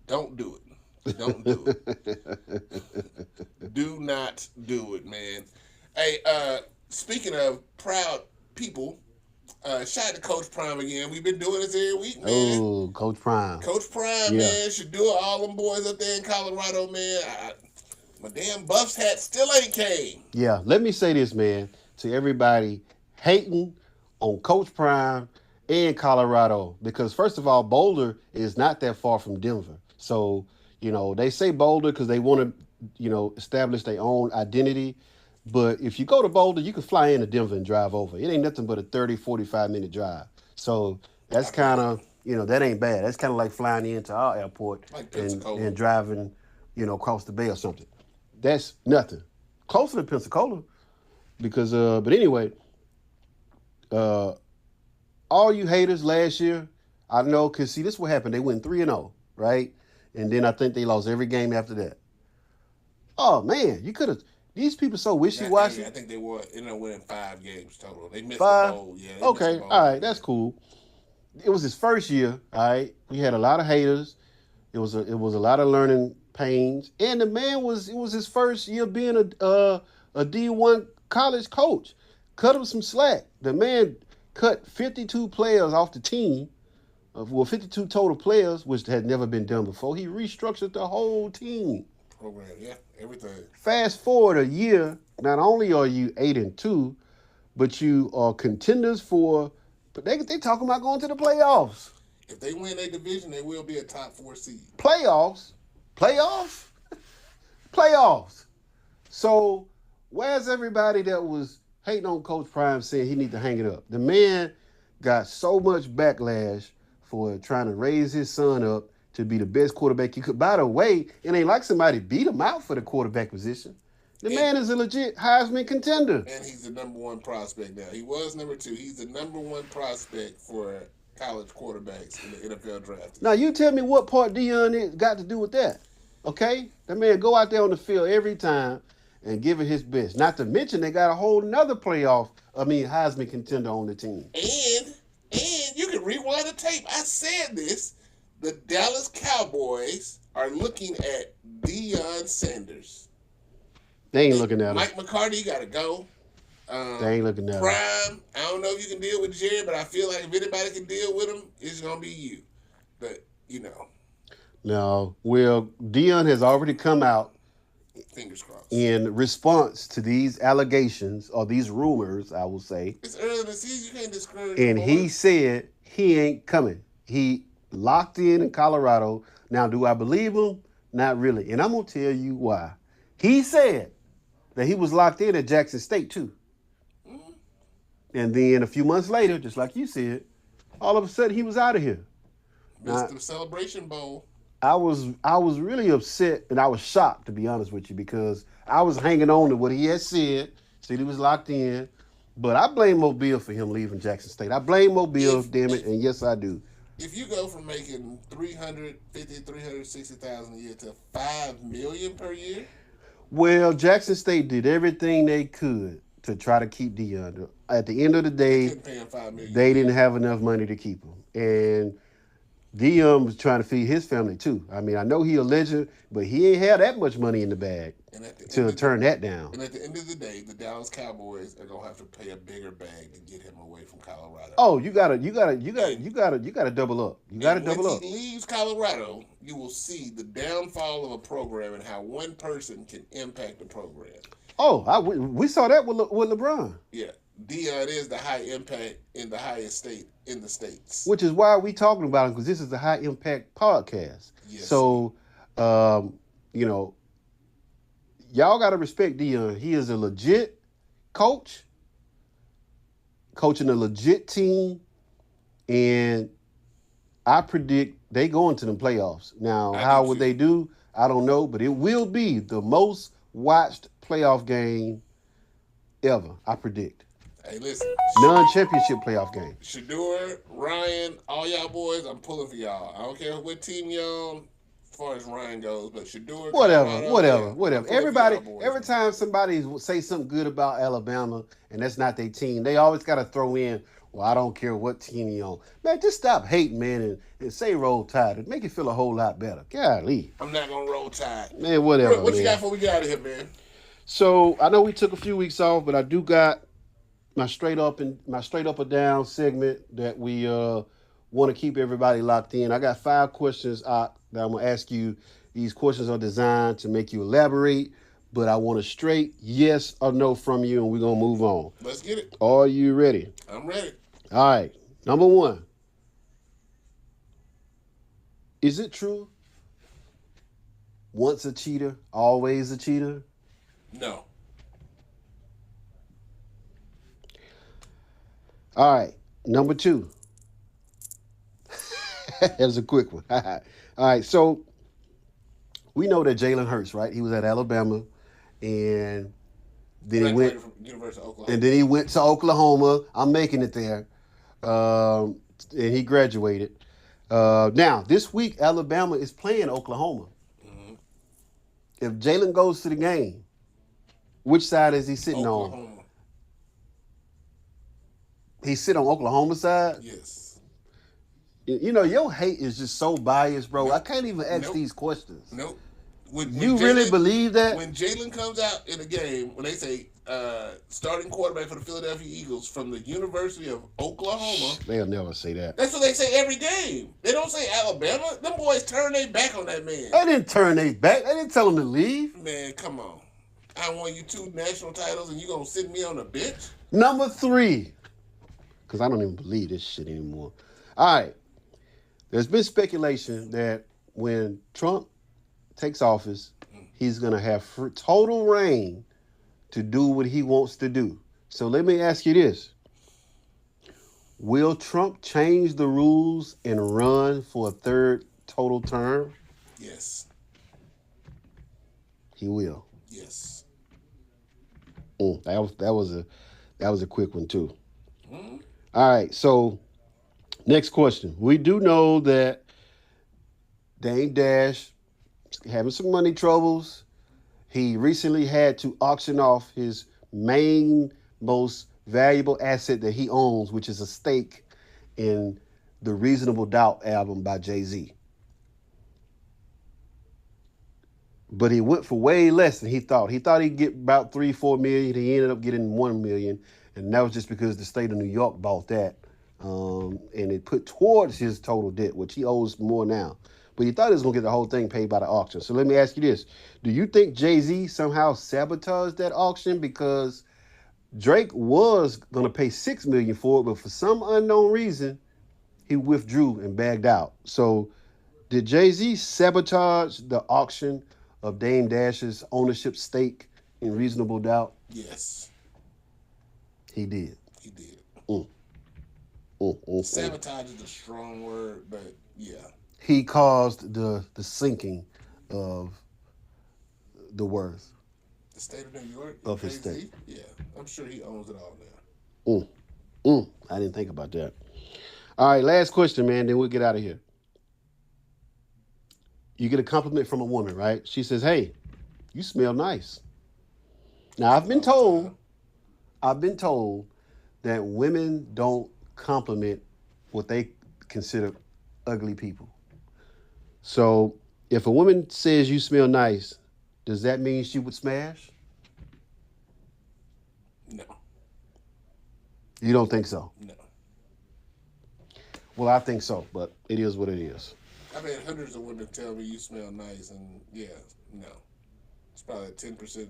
Don't do it. Don't do it. Do not do it, man. Hey, speaking of proud people, shout out to Coach Prime again. We've been doing this every week, man. Oh, Coach Prime. Coach Prime, man. Should do it. All them boys up there in Colorado, man. My damn Buffs hat still ain't came. Yeah, let me say this, man, to everybody hating on Coach Prime and Colorado. Because, first of all, Boulder is not that far from Denver. So, they say Boulder because they want to, establish their own identity. But if you go to Boulder, you can fly into Denver and drive over. It ain't nothing but a 30, 45-minute drive. So that's kind of, that ain't bad. That's kind of like flying into our airport and driving, across the bay or something. That's nothing. Closer to Pensacola. Because, but anyway, all you haters last year, I know, because see, this is what happened. They went 3-0, right? And then I think they lost every game after that. Oh, man, you could have. These people so wishy-washy. I think they ended up winning 5 games total. They missed 5? the bowl. Yeah, okay, all right, that's cool. It was his first year, all right? We had a lot of haters. It was a lot of learning pains. And the man it was his first year being a D1 college coach. Cut him some slack. The man cut 52 players off the team. 52 total players, which had never been done before. He restructured the whole team. Program, yeah, everything. Fast forward a year, not only are you 8-2, but you are contenders but they talking about going to the playoffs. If they win their division, they will be a top 4 seed. Playoffs? So where's everybody that was hating on Coach Prime saying he need to hang it up? The man got so much backlash for trying to raise his son up to be the best quarterback he could. By the way, it ain't like somebody beat him out for the quarterback position. The man is a legit Heisman contender. And he's the number 1 prospect now. He was number 2. He's the number 1 prospect for college quarterbacks in the NFL draft. Now, you tell me what part Deion got to do with that, okay? That man go out there on the field every time and give it his best. Not to mention they got a whole nother Heisman contender on the team. And you can rewind the tape. I said this. The Dallas Cowboys are looking at Deion Sanders. They ain't looking at him. Mike McCarthy got to go. They ain't looking at him. Prime, I don't know if you can deal with Jerry, but I feel like if anybody can deal with him, it's going to be you. But, No. Well, Deion has already come out. Fingers crossed. In response to these allegations, or these rumors, I will say. It's early in the season. You can't discourage And he said he ain't coming. He locked in Colorado. Now, do I believe him? Not really. And I'm going to tell you why. He said that he was locked in at Jackson State, too. Mm-hmm. And then a few months later, just like you said, all of a sudden he was out of here. Missed the Celebration Bowl. I was really upset and I was shocked, to be honest with you, because I was hanging on to what he had said he was locked in, But I blame Mobile for him leaving Jackson State. I blame Mobile, damn it, and yes, I do. If you go from making 360,000 a year to $5 million per year, Well, Jackson State did everything they could to try to keep Deion. At the end of the they day, couldn't pay him $5 million. they didn't have enough money to keep him. And Deion was trying to feed his family too. I mean, I know he a legend, but he ain't had that much money in the bag to turn that down. And at the end of the day, the Dallas Cowboys are gonna have to pay a bigger bag to get him away from Colorado. Oh, you gotta double up. You gotta double up. When he leaves Colorado, you will see the downfall of a program and how one person can impact the program. Oh, we saw that with LeBron. Yeah, Deion is the high impact in the highest state in the states. Which is why we talking about him, because this is the High Impact Podcast. Yes. So, you know, y'all got to respect Deion. He is a legit coach, coaching a legit team, and I predict they go into the playoffs. Now, how would they do? I don't know, but it will be the most watched playoff game ever, I predict. Hey, listen. Non-championship playoff game. Shador, Ryan, all y'all boys, I'm pulling for y'all. I don't care what team y'all on as far as Ryan goes, but Shador, whatever. Everybody, every time somebody say something good about Alabama and that's not their team, they always got to throw in, well, I don't care what team you on. Man, just stop hating, man, and say Roll Tide. It make you feel a whole lot better. Golly. I'm not going to Roll Tide. Man, whatever, What you got before we get out of here, man? So, I know we took a few weeks off, but I do got my straight up or down segment that we want to keep everybody locked in. I got 5 questions that I'm going to ask you. These questions are designed to make you elaborate, but I want a straight yes or no from you, and we're going to move on. Let's get it. Are you ready? I'm ready. All right. Number 1. Is it true? Once a cheater, always a cheater? No. All right. Number 2. That was a quick one. All right. So we know that Jalen Hurts, right? He was at Alabama, and then he went from University of Oklahoma. And then he went to Oklahoma. I'm making it there, and he graduated. Now this week, Alabama is playing Oklahoma. Mm-hmm. If Jalen goes to the game, which side is he sitting on? He sit on Oklahoma side? Yes. You know, your hate is just so biased, bro. Nope. I can't even ask these questions. Nope. When you really believe that? When Jalen comes out in a game, when they say starting quarterback for the Philadelphia Eagles from the University of Oklahoma. They'll never say that. That's what they say every game. They don't say Alabama. Them boys turn their back on that man. They didn't turn their back. They didn't tell him to leave. Man, come on. I won you 2 national titles and you going to sit me on the bench? Number 3. Because I don't even believe this shit anymore. All right. There's been speculation that when Trump takes office, he's going to have total reign to do what he wants to do. So let me ask you this. Will Trump change the rules and run for a 3rd total term? Yes. He will. Yes. That was a quick one too. Mm-hmm. All right, so next question. We do know that Dame Dash having some money troubles. He recently had to auction off his main, most valuable asset that he owns, which is a stake in the Reasonable Doubt album by Jay-Z. But he went for way less than he thought. He thought he'd get about 3-4 million. He ended up getting 1 million. And that was just because the state of New York bought that. And it put towards his total debt, which he owes more now. But he thought he was going to get the whole thing paid by the auction. So let me ask you this. Do you think Jay-Z somehow sabotaged that auction? Because Drake was going to pay $6 million for it, but for some unknown reason, he withdrew and bagged out. So did Jay-Z sabotage the auction of Dame Dash's ownership stake in Reasonable Doubt? Yes. He did. He did. Sabotage is a strong word, but yeah. He caused the sinking of the worth. The state of New York? Of his state. Yeah, I'm sure he owns it all now. I didn't think about that. All right, last question, man. Then we'll get out of here. You get a compliment from a woman, right? She says, "Hey, you smell nice." Now, I've been told that women don't compliment what they consider ugly people. So, if a woman says you smell nice, does that mean she would smash? No. You don't think so? No. Well, I think so, but it is what it is. I've had hundreds of women tell me you smell nice, and yeah, no. It's probably a 10%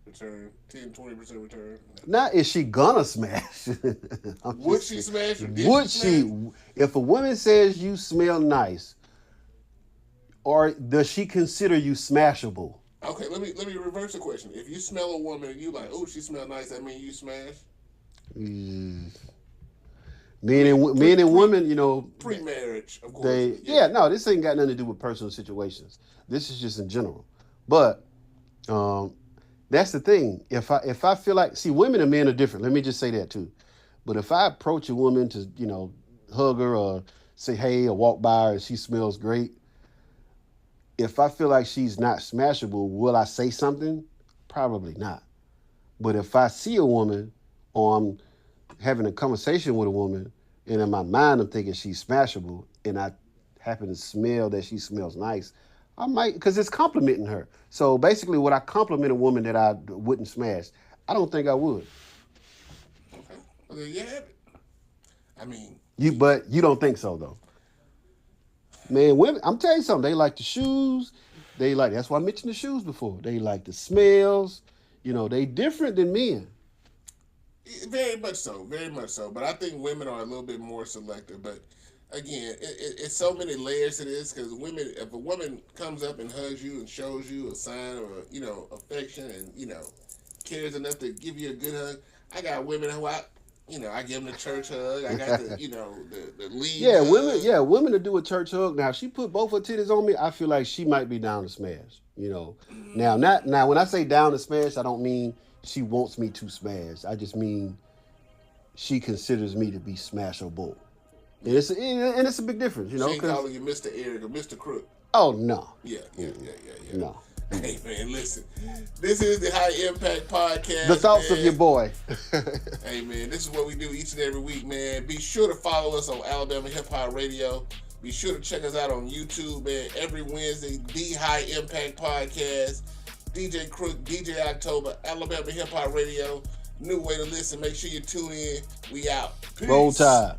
return, 10-20% return. No. Now, is she gonna smash? Would she smash or did Would she smash? if a woman says you smell nice, or does she consider you smashable? Okay, let me reverse the question. If you smell a woman and you like, oh, she smell nice, that mean you smash? Men and women, you know, pre-marriage, of course. This ain't got nothing to do with personal situations. This is just in general. But that's the thing. If I feel like, see, women and men are different. Let me just say that too. But if I approach a woman to, you know, hug her or say hey or walk by her and she smells great, if I feel like she's not smashable, will I say something? Probably not. But if I see a woman or I'm having a conversation with a woman and in my mind I'm thinking she's smashable and I happen to smell that she smells nice, I might, because it's complimenting her. So basically, would I compliment a woman that I wouldn't smash? I don't think I would. Okay. Well, there you have it. I mean... But you don't think so, though. Man, women, I'm telling you something. They like the shoes. That's why I mentioned the shoes before. They like the smells. You know, they different than men. Very much so. Very much so. But I think women are a little bit more selective. But again, it's so many layers to this because women, if a woman comes up and hugs you and shows you a sign of, you know, affection and, you know, cares enough to give you a good hug, I got women who I give them the church hug. I got the, you know, the lead hug. Women to do a church hug. Now, if she put both her titties on me, I feel like she might be down to smash, you know. Now, when I say down to smash, I don't mean she wants me to smash. I just mean she considers me to be smashable. And it's a big difference, you know. She ain't calling you Mr. Eric or Mr. Crook. Oh, no. Yeah. No. Hey, man, listen. This is the High Impact Podcast. The thoughts man. of your boy. Hey, man, this is what we do each and every week, man. Be sure to follow us on Alabama Hip Hop Radio. Be sure to check us out on YouTube, man. Every Wednesday, the High Impact Podcast. DJ KROOK, DJ OKTOBA, Alabama Hip Hop Radio. New way to listen. Make sure you tune in. We out. Peace. Roll Tide.